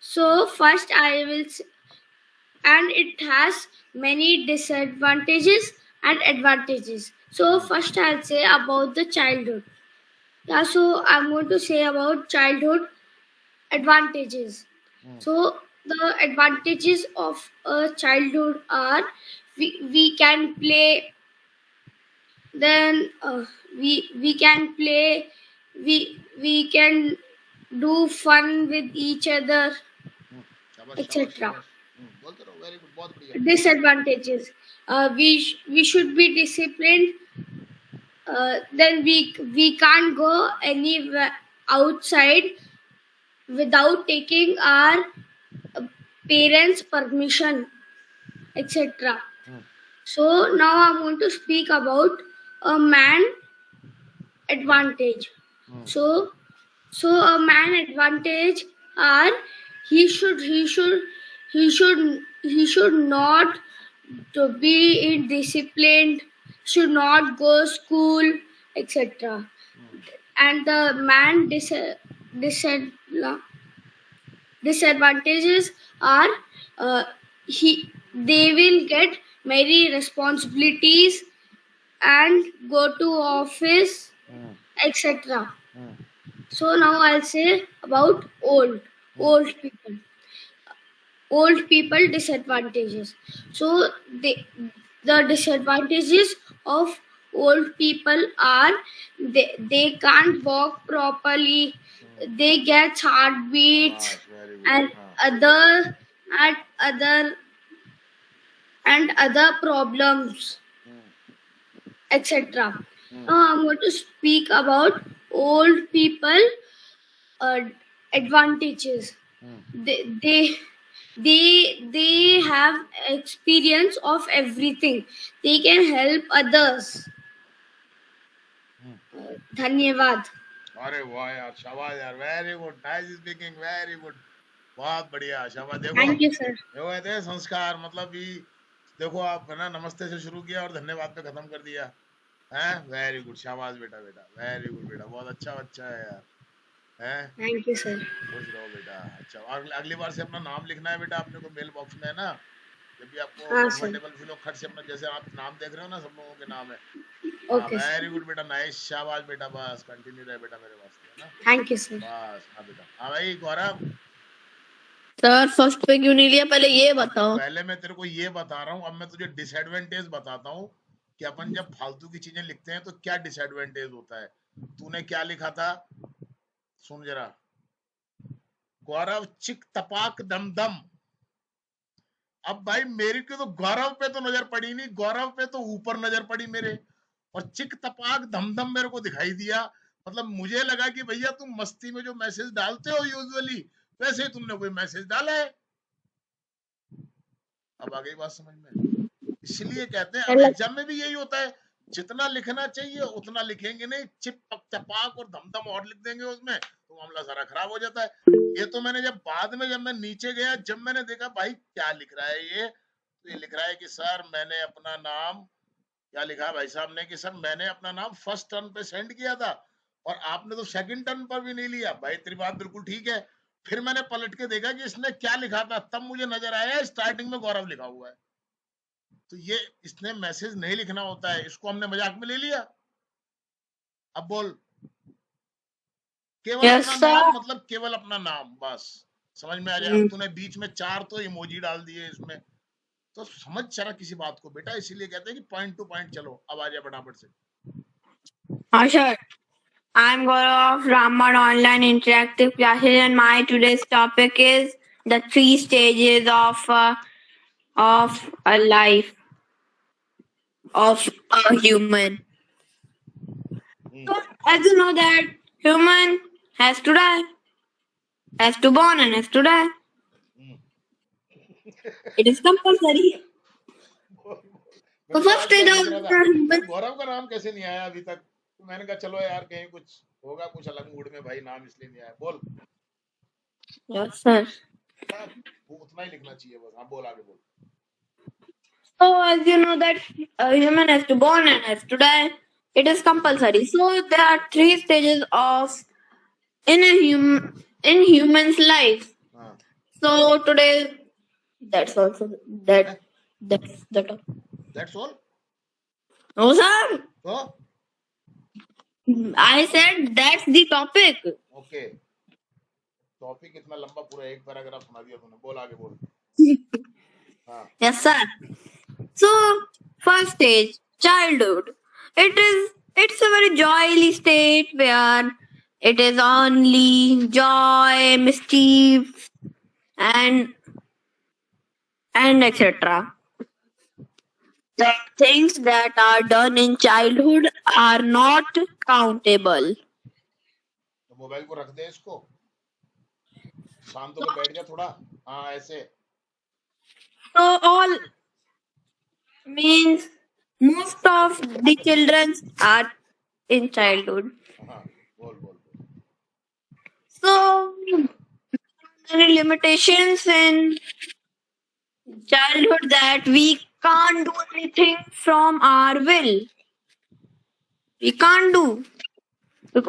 So first and it has many disadvantages and advantages. So first I'll say about the childhood. Yeah, so I'm going to say about childhood advantages. So the advantages of a childhood are we can play, then we can play, we can do fun with each other, शाबाश, etc. बोलते रहो, very good, बहुत बढ़िया. Disadvantages. We should be disciplined. Then we can't go anywhere outside without taking our parents' permission, etc. So now I'm going to speak about a man advantage. So a man advantage are he should not to be indisciplined, should not go school, etc. And the man disadvantages are they will get many responsibilities and go to office, etc. So now I'll say about old people. Old people disadvantages. So the disadvantages of old people are they can't walk properly, they get heartbeats Very good. and other and other problems, etc. Now I'm going to speak about old people advantages. They have experience of everything. They can help others. धन्यवाद. अरे वाह यार, शाबाश यार, very good, nice speaking, very good, बहुत बढ़िया, शाबाश. देखो थैंक यू सर. देखो कहते हैं संस्कार, मतलब भी देखो आप है ना, नमस्ते से शुरू किया और धन्यवाद पे खत्म कर दिया है. वेरी गुड, शाबाश बेटा, वेरी गुड बेटा, बहुत अच्छा बच्चा है यार. हैं, थैंक यू सर. खुश रहो बेटा. अच्छा, और अगली बार से अपना नाम लिखना है बेटा अपने को मेल बॉक्स में, है ना. जब भी आपको हाँ, सर. कंफर्टेबल फील हो, खट से अपना, जैसे आप नाम देख रहे हो ना, सब लोगों के नाम है. Okay sir. वेरी गुड बेटा, नाइस, शाबाश बेटा, बस कंटिन्यू रहे बेटा मेरे वास्ते, है ना. Thank you sir. बस. हाँ बेटा. हाँ भाई गौरव, सर फर्स्ट पे क्यों नहीं लिया, पहले ये बताओ. पहले मैं तेरे को ये बता रहा हूँ, अब मैं तुझे डिसएडवांटेज बताता हूँ कि अपन जब फालतू की चीजें लिखते हैं तो क्या डिसएडवांटेज होता है. तूने क्या लिखा था, सुन जरा. गौरव चिक तपाक दम दम. अब भाई मेरी को तो गौरव पे तो नजर पड़ी नहीं, गौरव पे तो ऊपर नजर पड़ी मेरे, और चिक तपाक धमधम मेरे को दिखाई दिया. मतलब मुझे लगा कि भैया तुम मस्ती में जो मैसेज डालते हो यूजुअली, वैसे ही तुमने कोई मैसेज डाला है. अब आ गई बात समझ में. इसलिए कहते हैं अब एग्जाम में भी यही होता है, जितना लिखना चाहिए उतना लिखेंगे नहीं, चिप चपाक और धमधम और लिख देंगे उसमें, तो मामला सारा खराब हो जाता है. ये तो मैंने जब बाद में, जब मैं नीचे गया, जब मैंने देखा भाई क्या लिख रहा है ये, तो ये लिख रहा है कि सर मैंने अपना नाम, क्या लिखा है भाई साहब ने, कि सर मैंने अपना नाम फर्स्ट टर्न पे सेंड किया था और आपने तो सेकंड टर्न पर भी नहीं लिया. भाई तेरी बात बिल्कुल ठीक है. फिर मैंने पलट के देखा कि इसने क्या लिखा था, तब मुझे नजर आया स्टार्टिंग में गौरव लिखा हुआ है. तो ये इसने मैसेज नहीं लिखना होता है, इसको हमने मजाक में ले लिया. अब बोल, केवल Yes, अपना sir. नाम, मतलब केवल अपना नाम, बस समझ में आ जाए. अब तूने बीच में 4 तो इमोजी डाल दिए इसमें, तो समझ जरा किसी बात को बेटा. इसीलिए कहते हैं कि पॉइंट टू पॉइंट चलो. अब आ जाए फटाफट से. हाँ sir. I'm Gaurav of Ramban Online Interactive Classes, and my today's topic is the 3 stages of a life of a human. So, as you know that human has to die, has to born and has to die. It is compulsory. The first stage of a human. गौरव का नाम कैसे नहीं आया अभी तक. तो मैंने कहा चलो यार कहीं कुछ होगा, कुछ अलग मूड में, भाई नाम इसलिए नहीं आया. बोल. Yes, sir. वो उतना ही लिखना चाहिए बस. हाँ बोल, आगे बोल. So, as you know that a human has to born and has to die, it is compulsory. So, there are 3 stages of in human's life. So today, that's also that's the topic. That's all. No, sir. So I said that's the topic. okay. Topic इतना लंबा, पूरा एक paragraph सुना दिया तूने. बोल, आगे बोल. हाँ. Yes, sir. So, first stage, childhood. It's a very joyly state where it is only joy, mischief, and and etc. The things that are done in childhood are not countable. तो mobile को रख दे इसको, शांत होकर बैठ जा थोड़ा, हाँ ऐसे। So all means most of the children are in childhood. हाँ बोल बोल। So many limitations in childhood that we can't do anything from our will. We can't do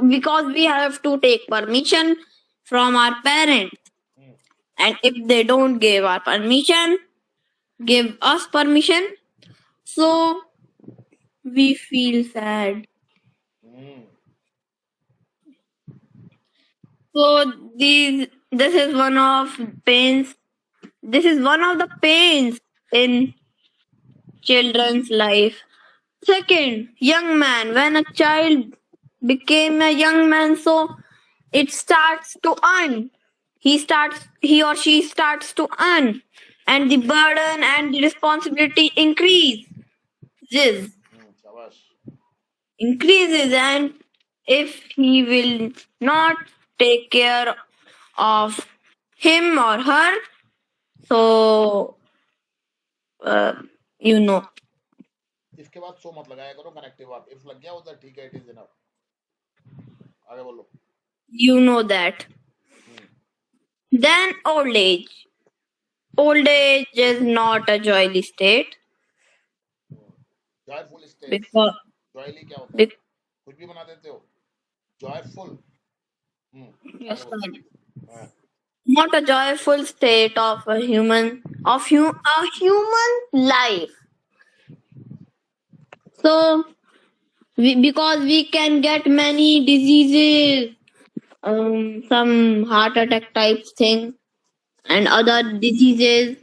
because we have to take permission from our parents. And if they don't give our permission, give us permission, so we feel sad. So this is one of pains. This is one of the pains in children's life. Second, young man. When a child became a young man, so it starts to earn. He or she starts to earn, and the burden and the responsibility increases. And if he will not take care of him or her, so you know. If के बाद सो मत लगाया करो, connective आप if लग गया उधर ठीक है, इट इज इनफ। आगे बोलो। You know that. Then old age. Old age is not a joyly state. Joyful state. Because जॉयली क्या होता है? कुछ भी बना देते हो। Joyful. yes, sir. Not a joyful state of a human life. So because we can get many diseases, some heart attack type thing and other diseases.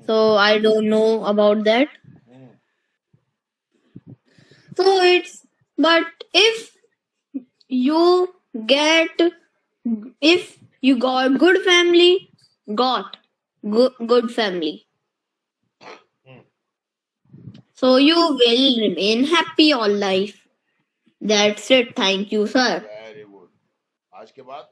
So I don't know about that. So but if you got good family, good family, so you will remain happy all life. That's it. Thank you, sir. Very good. आज के बाद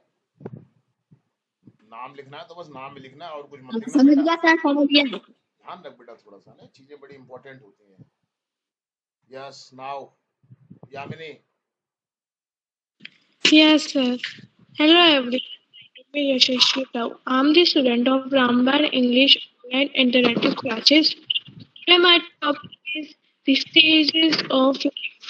नाम लिखना है तो बस नाम ही लिखना है और कुछ मत लिखना। समझ गया सर, समझ गया। ध्यान रख बेटा थोड़ा सा ना, चीजें बड़ी इंपॉर्टेंट होती हैं। Yes now Yamini. Yes, sir. Hello, everyone. My name is Yashasvi Rao. I'm the student of Rambar English Online Interactive Classes. Today, my topic is the stages of life.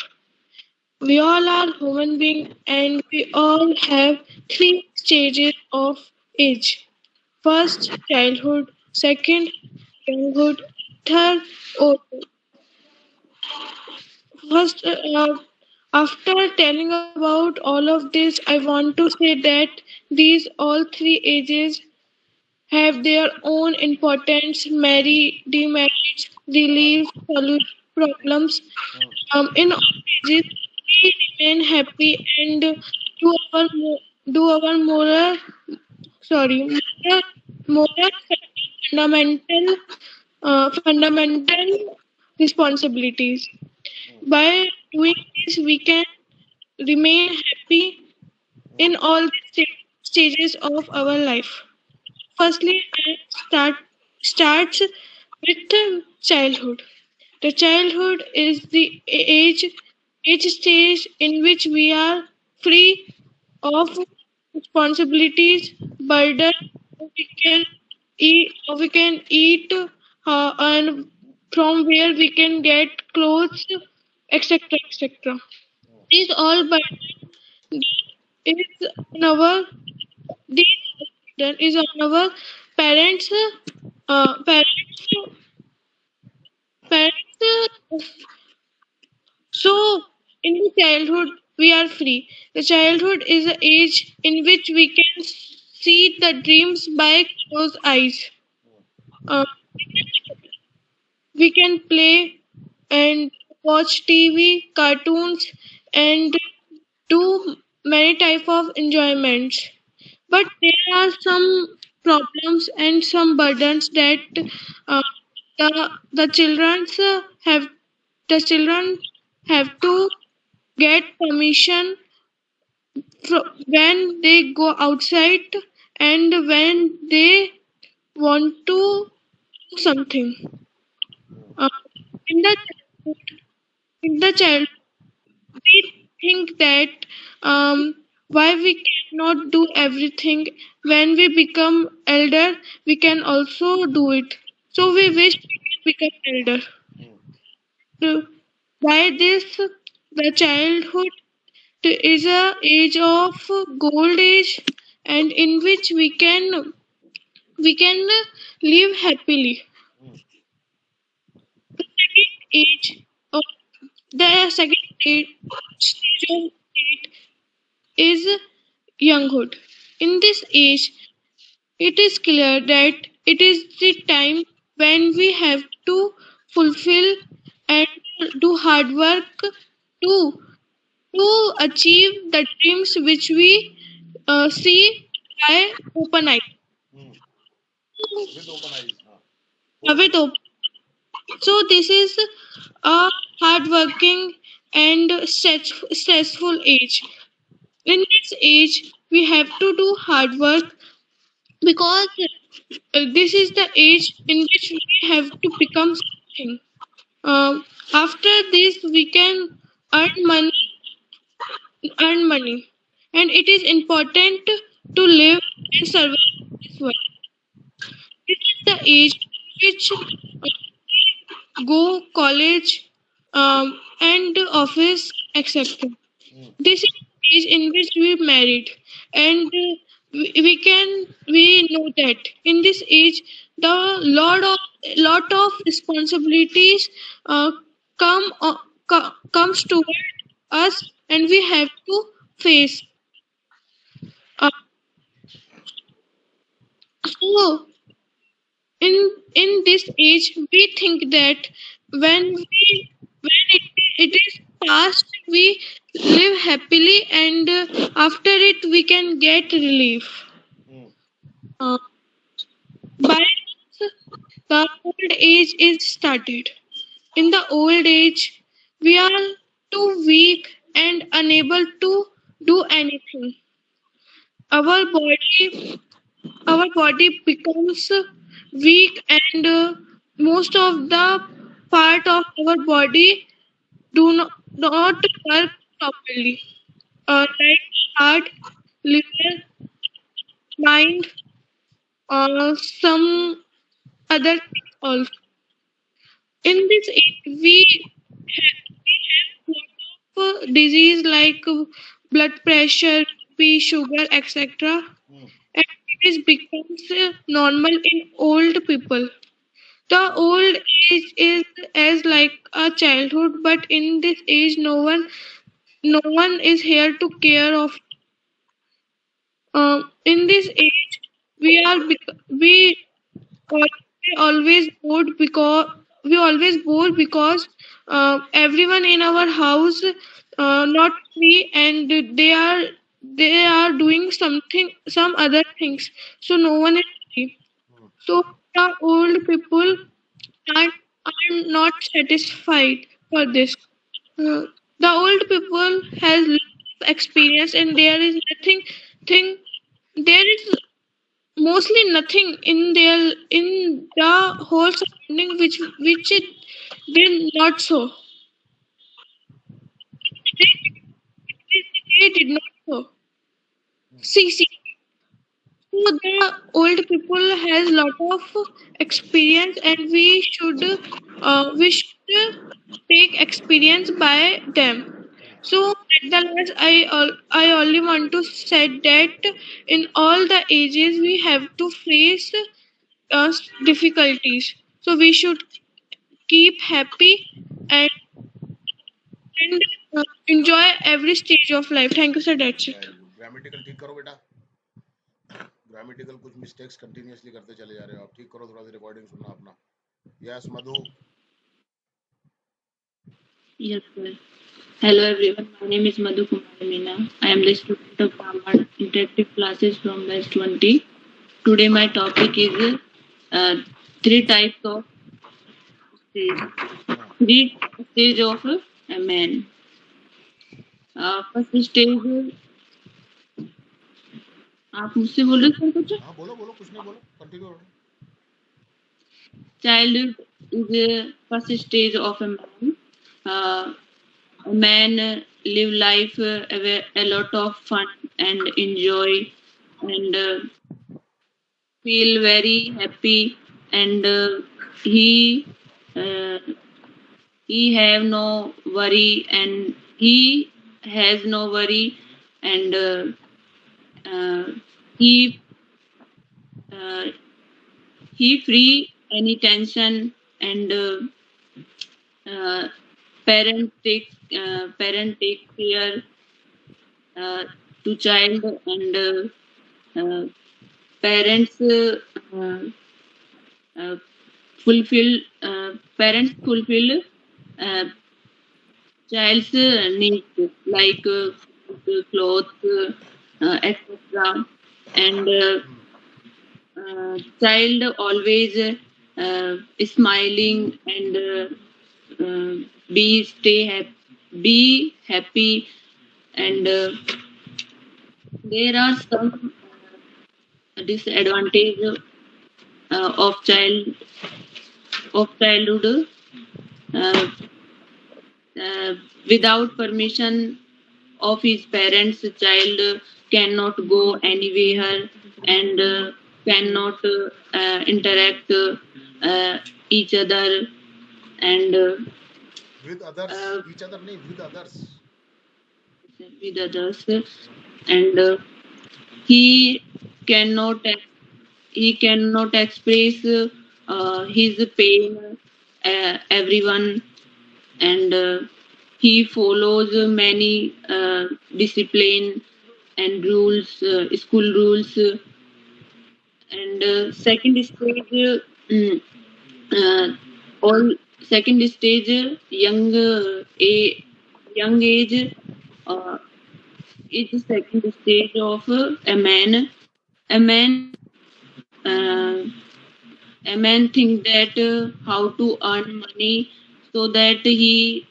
We all are human beings and we all have three stages of age. First, childhood. Second, younghood. Third, oldhood. First, after telling about all of this, I want to say that these all three ages have their own importance, demerits, relief, solution problems. In all ages, we remain happy and do our moral fundamental responsibilities. By doing this, we can remain happy in all the stages of our life. Firstly, starts with childhood. The childhood is the age stage in which we are free of responsibilities, burden. We can eat, and from where we can get clothes, etc. etc. These all burden is on our these burden is on our parents. Parents. Parents. So in the childhood we are free. The childhood is the age in which we can see the dreams by closed eyes. Uh, we can play and watch TV, cartoons, and do many type of enjoyments. But there are some problems and some burdens that uh, the have the children have to get permission when they go outside and when they want to do something. Uh, in the in the child, we think that why we cannot do everything when we become elder, we can also do it. So we wish we can become elder. By this, the childhood is a age of gold age, and in which we can live happily. The second age of the second stage of it is younghood. In this age, it is clear that it is the time when we have to fulfill and do hard work to to achieve the dreams which we see by open eyes. With open eyes. With open. So this is a hardworking and stressful age. In this age, we have to do hard work because this is the age in which we have to become something. After this, we can earn money, and it is important to live and survive in this world. This is the age in which go college and office, etc. This is the age in which we married, and we know that in this age the lot of responsibilities uh, comes toward us, and we have to face. Uh, so in this age, we think that when it is past, we live happily, and after it we can get relief. Uh, by this, the old age is started. In the old age, we are too weak and unable to do anything. Our body, our body becomes weak, and most of the part of our body do not work properly, like heart, liver, mind, or some other things also. In this age, we have lot of disease like blood pressure, BP, sugar, etc. And it is becomes normal in old people. The old age is as like a childhood, but in this age, no one is here to care of. In this age, we are we always bored because everyone in our house not free, and they are doing some other things, so no one is free. So the old people are not satisfied for this. The old people has lot of experience, and there is nothing thing there is mostly nothing in their in the whole surrounding which they not so they did not so see. So the old people has lot of experience, and we should take experience by them. So at the last, I only want to say that in all the ages we have to face difficulties. So we should keep happy and enjoy every stage of life. Thank you, sir. That's it. Grammatical ठीक करो बेटा. Grammatical कुछ mistakes continuously करते चले जा रहे हो आप. ठीक करो, थोड़ा सा रिकॉर्डिंग सुनना अपना. Yes Madhu. Yes, sir. Hello everyone, my name is Madhu Kumar Meena. I am the student of Brahman Interactive Classes from Batch 20. today my topic is three types of stage. Three stage of a man. First stage, आप मुझसे बोल रहे थे कुछ? हाँ बोलो बोलो, कुछ नहीं, बोलो, कंटिन्यू करो. Childhood is the first stage of a man. A man live life a lot of fun and enjoy and feel very happy and uh, he have no worry and he has no worry and uh, he uh, he free any tension and uh, parent take care to child and parents uh, fulfill parents fulfill uh, child's needs like food, clothes, etc. And child always smiling and be happy and there are some disadvantage of childhood uh, uh, without permission of his parents child cannot go anywhere and cannot interact each other and With others, uh, each other नहीं, with others. with others and he cannot he cannot express his pain everyone and he follows many discipline and rules school rules and second stage uh, all second stage young age uh, is the second stage of a man uh, a man think that how to earn money so that he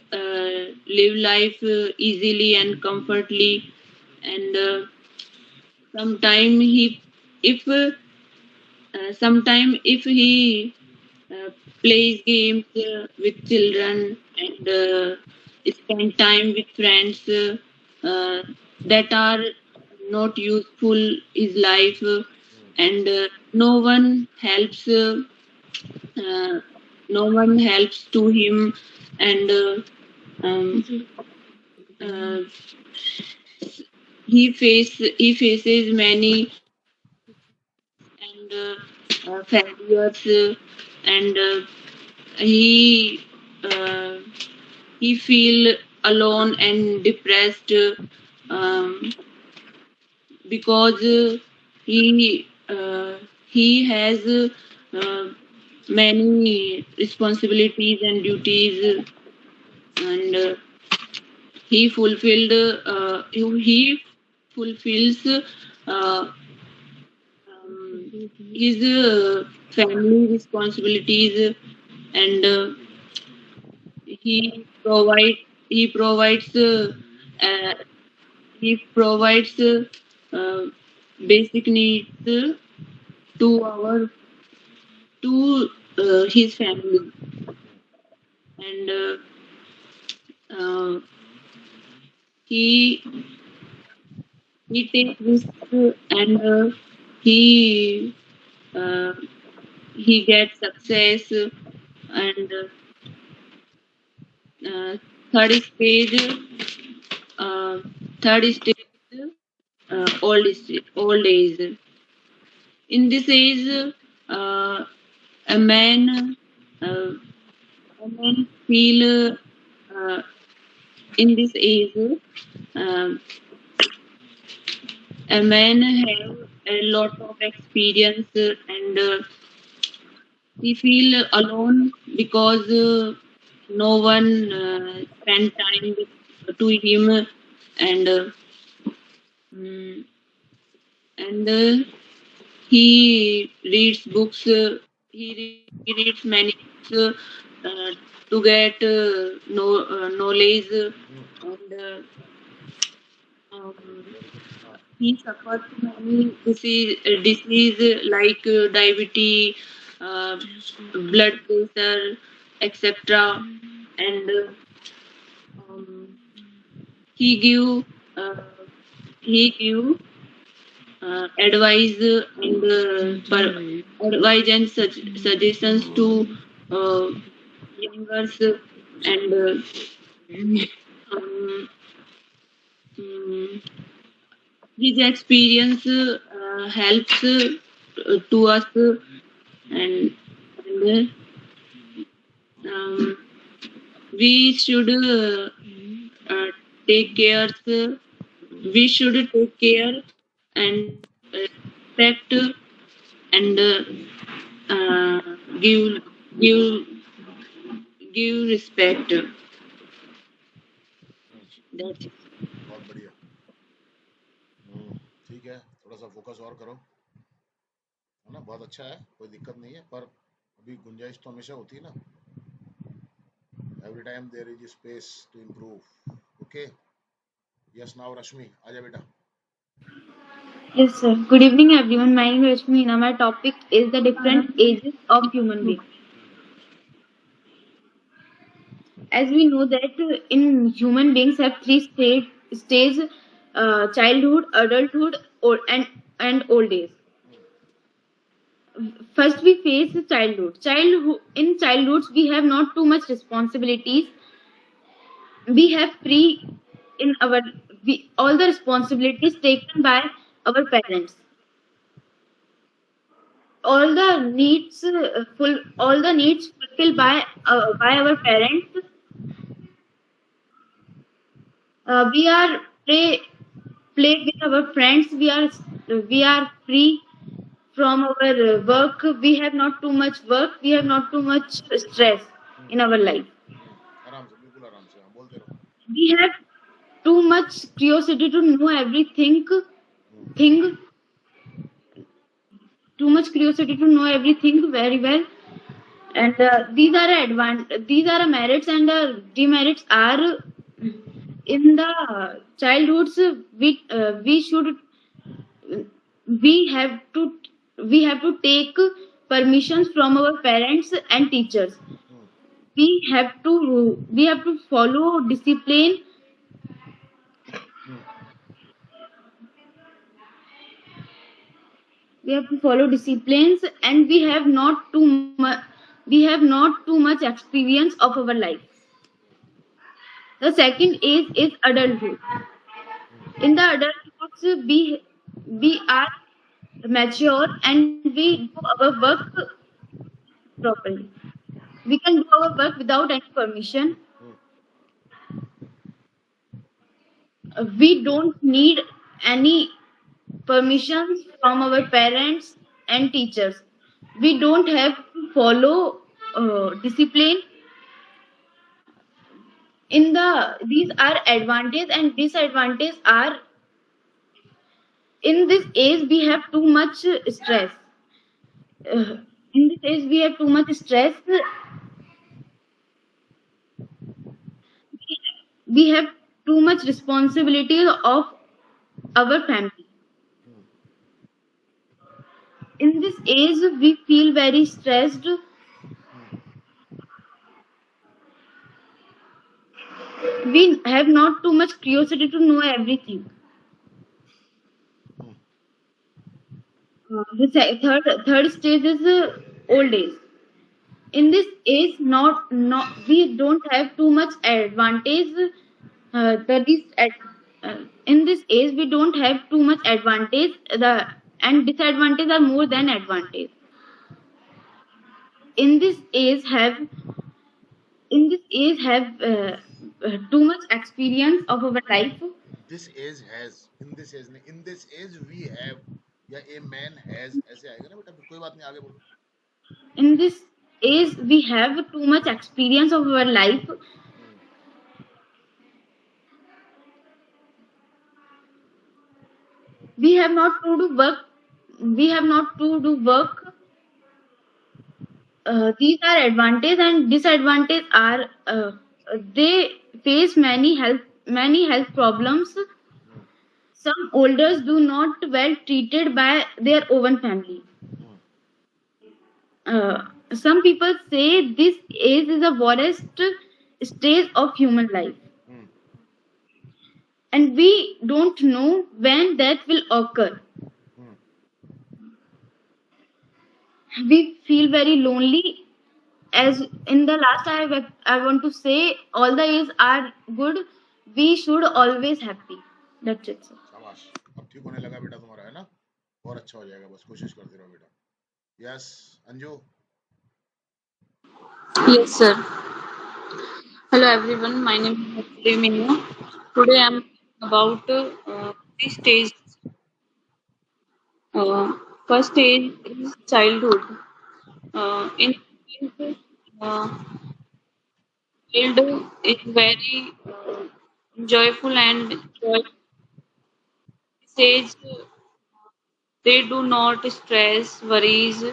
live life easily and comfortably and sometime he if sometime if he uh, plays games with children and spend time with friends that are not useful his life and uh, no one helps to him and um, uh, he faces many and failures and he uh, he feel alone and depressed um, because he has many responsibilities and duties and he fulfills his family responsibilities and he provides uh, he provides basic needs to our to his family and uh, he he takes risks and he uh, he gets success and uh, third stage uh, third stage old age in this age a man uh, a man feel in this age uh, a man have a lot of experience and he feel alone because no one spend time to him and mm, and He reads books. He reads many books to get knowledge, and um, Very good. हाँ. he suffers many disease like diabetes, uh, blood pressure, etc. And um, he give uh, he give advice advice and suggestions to uh, youngers, and um, mm, his experience helps to us, and um, we should uh, take care. We should take care and respect and give give give respect. Hmm, That's it. बहुत बढ़िया. ठीक है, थोड़ा सा focus और करो, है ना. बहुत अच्छा है, कोई दिक्कत नहीं है, पर अभी गुंजाइश तो हमेशा होती है ना. Every time there is space to improve. Okay. Yes, now Rashmi, आजा बेटा. Yes, sir. Good evening, everyone. My name is Rashmina. My topic is the different ages of human beings. As we know that in human beings have three stage: childhood, adulthood, and old age. First, we face childhood. Childhood in childhoods we have not too much responsibilities. We have free in our all the responsibilities taken by our parents. All the needs fulfilled by our parents. We are play with our friends. We are free from our work. We have not too much work. We have not too much stress in our life. आराम से, बिल्कुल आराम से, हाँ, बोलते रहो. We have too much curiosity to know everything. Thing Too much curiosity to know everything very well. And these are merits, and demerits are in the childhoods. We should we have to we have to take permissions from our parents and teachers. We have to follow discipline. We have to follow disciplines, and we have not too much experience of our life. The second age is adulthood. In the adulthood, we are mature and we do our work properly. We can do our work without any permission. We don't need any permissions from our parents and teachers. We don't have to follow discipline. These are advantages and disadvantages are in this age we have too much stress. In this age we have too much stress. We have too much responsibility of our family. In this age we feel very stressed. We have not too much curiosity to know everything. The third stage is old age. In this age, not we don't have too much advantage. In this age, we don't have too much advantage. The and disadvantages are more than advantage. In this age, too much experience of our life. This age has, in this age we have, या a man has, ऐसे आएगा ना बेटा. कोई बात नहीं, आगे बोलो. In this age, we have too much experience of our life. We have not to do work we have not to do work. These are advantage and disadvantage are they face many health problems. Some elders do not well treated by their own family. Some people say this age is the worst stage of human life, and we don't know when that will occur. We feel very lonely. As in the last, I want to say all the ages are good. We should always happy. That's it, sir. शाबाश, अब ठीक होने लगा बेटा तुम्हारा, है ना? और अच्छा हो जाएगा, बस कोशिश करते रहो बेटा. Yes, Anju. Yes, sir. Hello, everyone. My name is Minu. Today I'm about three stages. First stage is childhood. In uh, childhood is very joyful and joy stage. They do not stress, worries,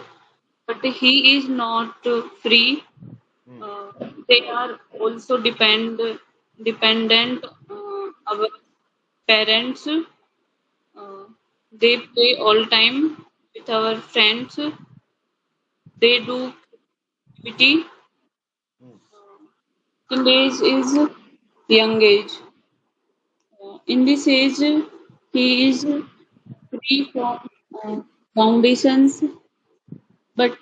but he is not free. They are also dependent our parents. They play all time with our friends. They do activity. Teenage is young age. In this age, he is free from foundations, but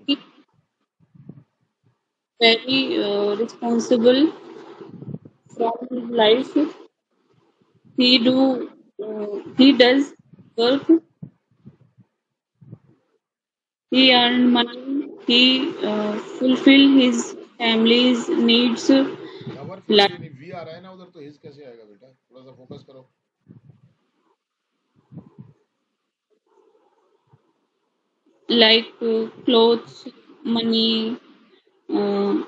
he very responsible from his life. He does work. He earn money. He fulfill his family's needs. Cover फिर Like से नहीं, we आ रहा है ना उधर, तो his कैसे आएगा बेटा? थोड़ा सा फोकस करो. clothes, money, uh,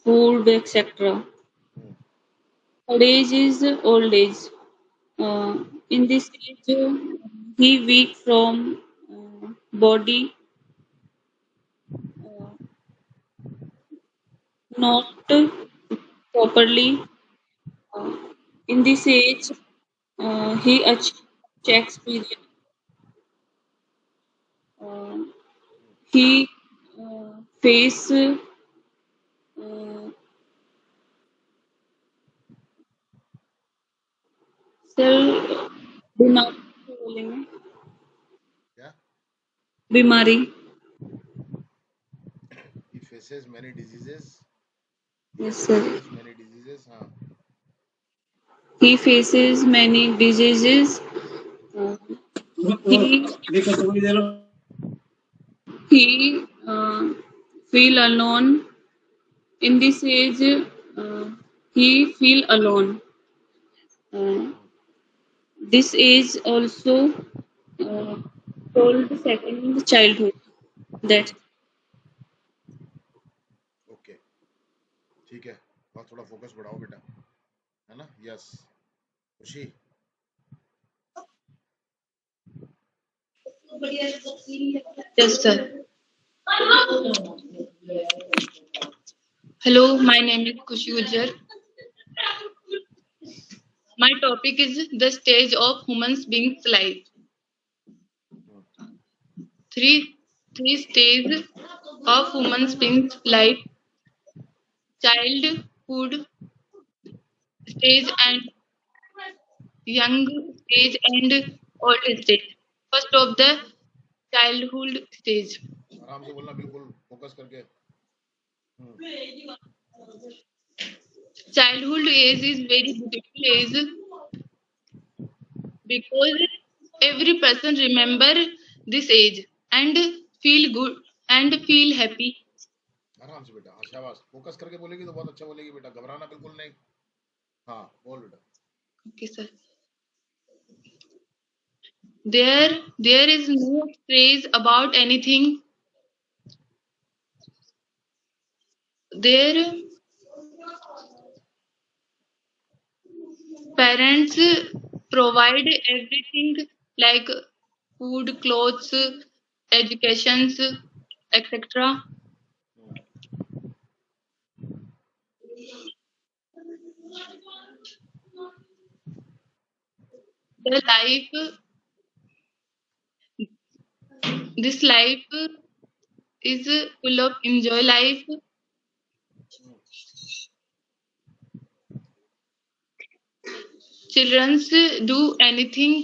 food, etc. Old age is old age. In this age, he weak from body, uh, not properly. Uh, in this age, he achieves experience. Uh, he face cell क्या? बीमारी. He faces many diseases. Yes, sir. Faces many diseases. हाँ. He faces many diseases. Uh, he he feel alone. In this age, he feel alone. Uh, this age also called second childhood. That okay, ठीक है. और थोड़ा focus बढ़ाओ बेटा, है ना? Yes, खुशी. Yes, sir. Hello, my name is Kushi Ujjar. My topic is the stage of human beings' life. Three stages of human beings' life: childhood stage and young stage and old stage. First of the childhood stage. आराम से बोलना, बिल्कुल focus करके. Childhood age is very beautiful age because every person remember this age and feel good and feel happy. आराम से बेटा. हाँ, शाबाश. फोकस करके बोलेगी तो बहुत अच्छा बोलेगी बेटा, घबराना बिल्कुल नहीं. हाँ, बोल बेटा. Okay, sir. There is no praise about anything. Their parents provide everything like food, clothes, educations, etc. The life, this life is full of enjoy life. Childrens do anything,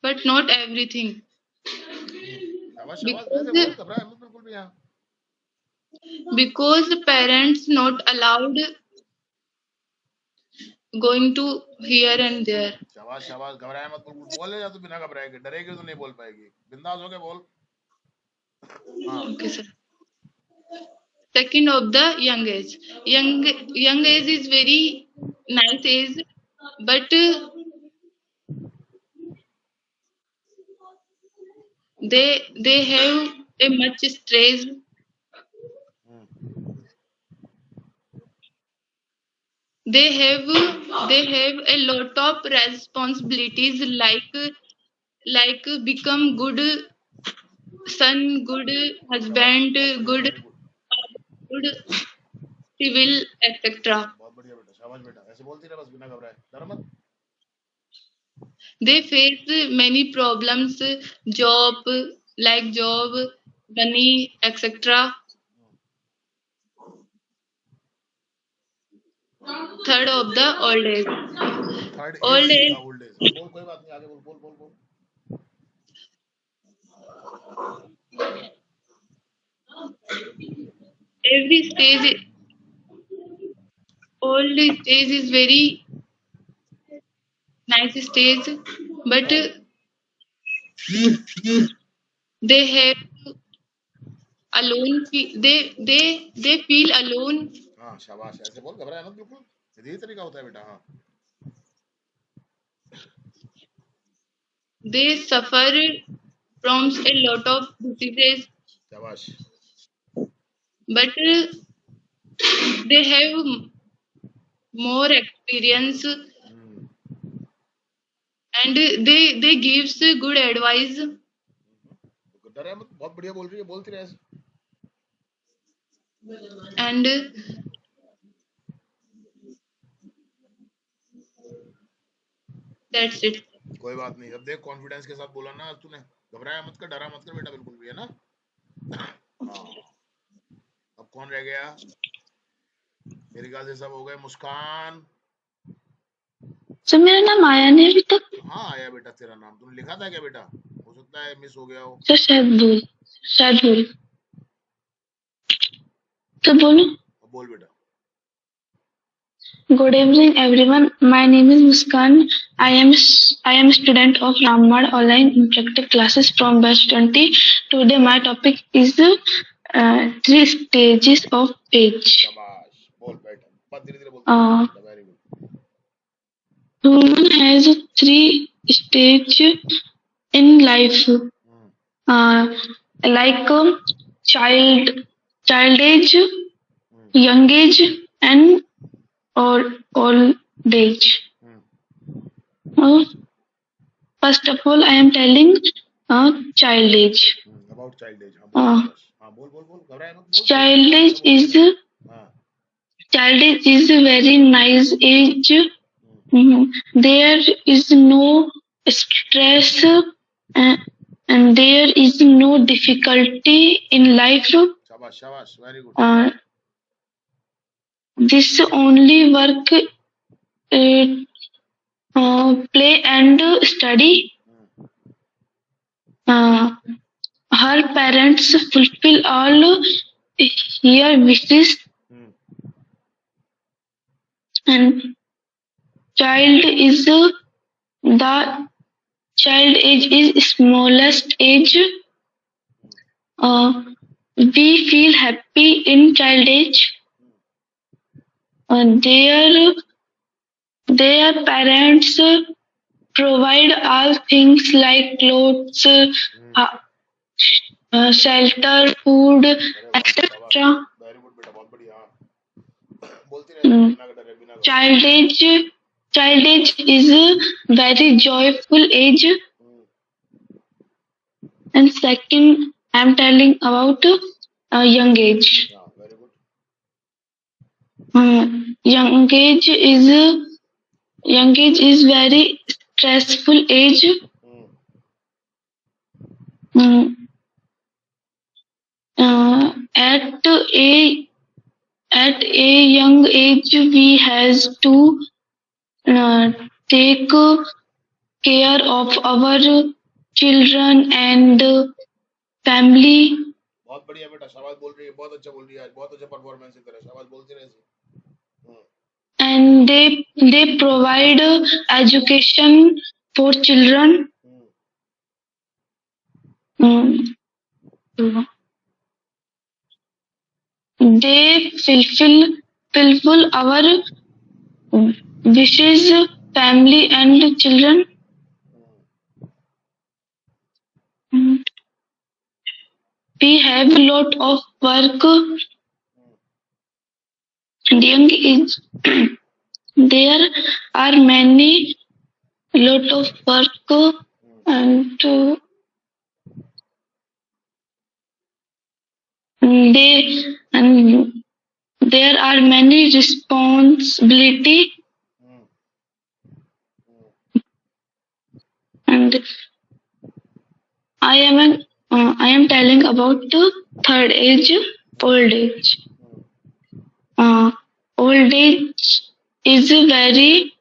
but not everything. शाबाश शाबाश, ऐसे बोल, Because घबराए मत बिल्कुल भी यहाँ. because parents not allowed going to here and there. शाबाश शाबाश, घबराए मत बिल्कुल, बोले जा तो बिना घबराए के, डरेगी तो नहीं बोल पाएगी, बिंदास होके बोल. हाँ. Okay, sir. Second of the young age. Young age is very nice age, but they have a much stress. They have a lot of responsibilities like become good son, good husband, good civil, etc. बहुत बढ़िया बेटा, शाबाश बेटा, ऐसे बोलती रहे बस बिना घबराए, डर मत. They face many problems, job, money, etc. Third of the old age. Third Old is age, the old age. बोल, कोई बात नहीं, आगे बोल बोल बोल बोल. every stage, old stage is very nice stage, but they have alone. They feel alone. हाँ शाबाश, ऐसे बोल, घबराए मत बिल्कुल, यही तरीका होता है बेटा. हाँ. They suffer from a lot of diseases, शाबाश. but they have more experience and they gives good advice. डरे मत, बहुत बढ़िया बोल रही है, बोलती रहे ऐसे. And that's it. कोई बात नहीं, अब देख कॉन्फिडेंस के साथ बोला ना तूने, घबराया मत कर, डरा मत कर बेटा बिल्कुल भी, है ना. हाँ. अब कौन रह गया? मेरे ख्याल से सब हो गए. मुस्कान. सर मेरा नाम आया नहीं अभी तक. हाँ आया बेटा, तेरा नाम तूने लिखा था क्या बेटा? हो सकता है मिस हो गया हो. सर शायद भूल. तो बोलो. अब बोल बेटा. Good evening, everyone. My name is Muskan. I am a student of Ramad Online Interactive Classes from batch 20. Today, my topic is 3 stages of age. शाबाश, बोल बेटा, बहुत धीरे धीरे बोल. Very good. Human has 3 stages in life, like child age, young age, and old age. First of all, I am telling child age. About child age. हाँ बोल बोल बोल, घबराए मत बोल. Child age is a very nice age. There is no stress and there is no difficulty in life. शाबाश शाबाश, very good. This only work, play and study. Her parents fulfill all her wishes, and child age is smallest age. We feel happy in child age. Their parents provide all things like clothes, shelter, food, etc. Very good बेटा, बहुत बढ़िया. बोलती रहे बिना डरे, बिना. Child age is a very joyful age. and second, I'm telling about young age. Yeah, very good. Young age is very stressful age. Hmm. At a young age, we has to take care of our children and family, बहुत बढ़िया बेटा, शाबाश बोल रही है, बहुत अच्छा बोल रही है आज, बहुत अच्छा परफॉर्मेंस है तेरा, शाबाश बोलती रहे ऐसे। and they provide education for children. Mm. They fulfill our wishes, family and children. Mm. We have a lot of work and young age. There are many lot of work and and there are many responsibility and I am telling about the third age, old age. Old age is a very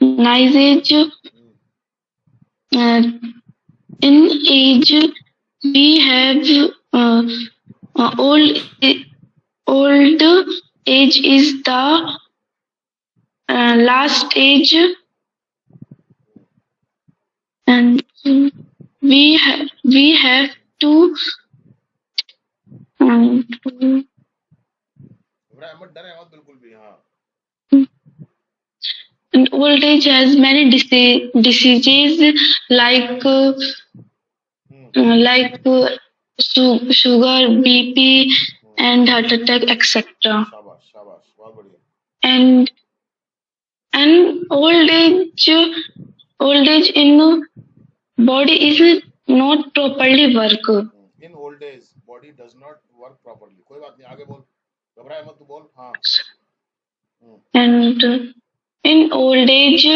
nice age. In age, we have old age is the last age, and we have to घबराए मत, डरे मत बिल्कुल भी। हाँ, and old age has many diseases like sugar, BP, and heart attack, etc. शाबाश शाबाश, बहुत बढ़िया। And old age in body is not properly work. In old days, body does not work properly. कोई बात नहीं, आगे बोल, घबराए मत, तू बोल। हाँ। And in old age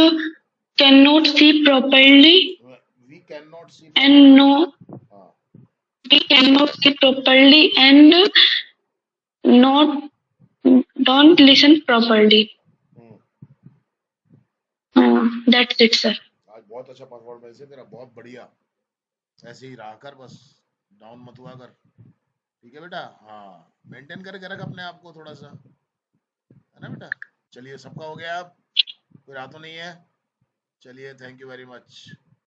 cannot see properly. We cannot see and no we cannot see properly and not don't listen properly. That's it, sir. आज बहुत अच्छा परफॉर्मेंस है तेरा, बहुत बढ़िया। ऐसे ही रहा कर, बस डाउन मत हुआ कर, ठीक है बेटा। हाँ, मेंटेन करके रख अपने आप को थोड़ा सा, है ना बेटा। चलिए, सबका हो गया, अब कोई रहा तो नहीं है। चलिए, थैंक यू वेरी मच।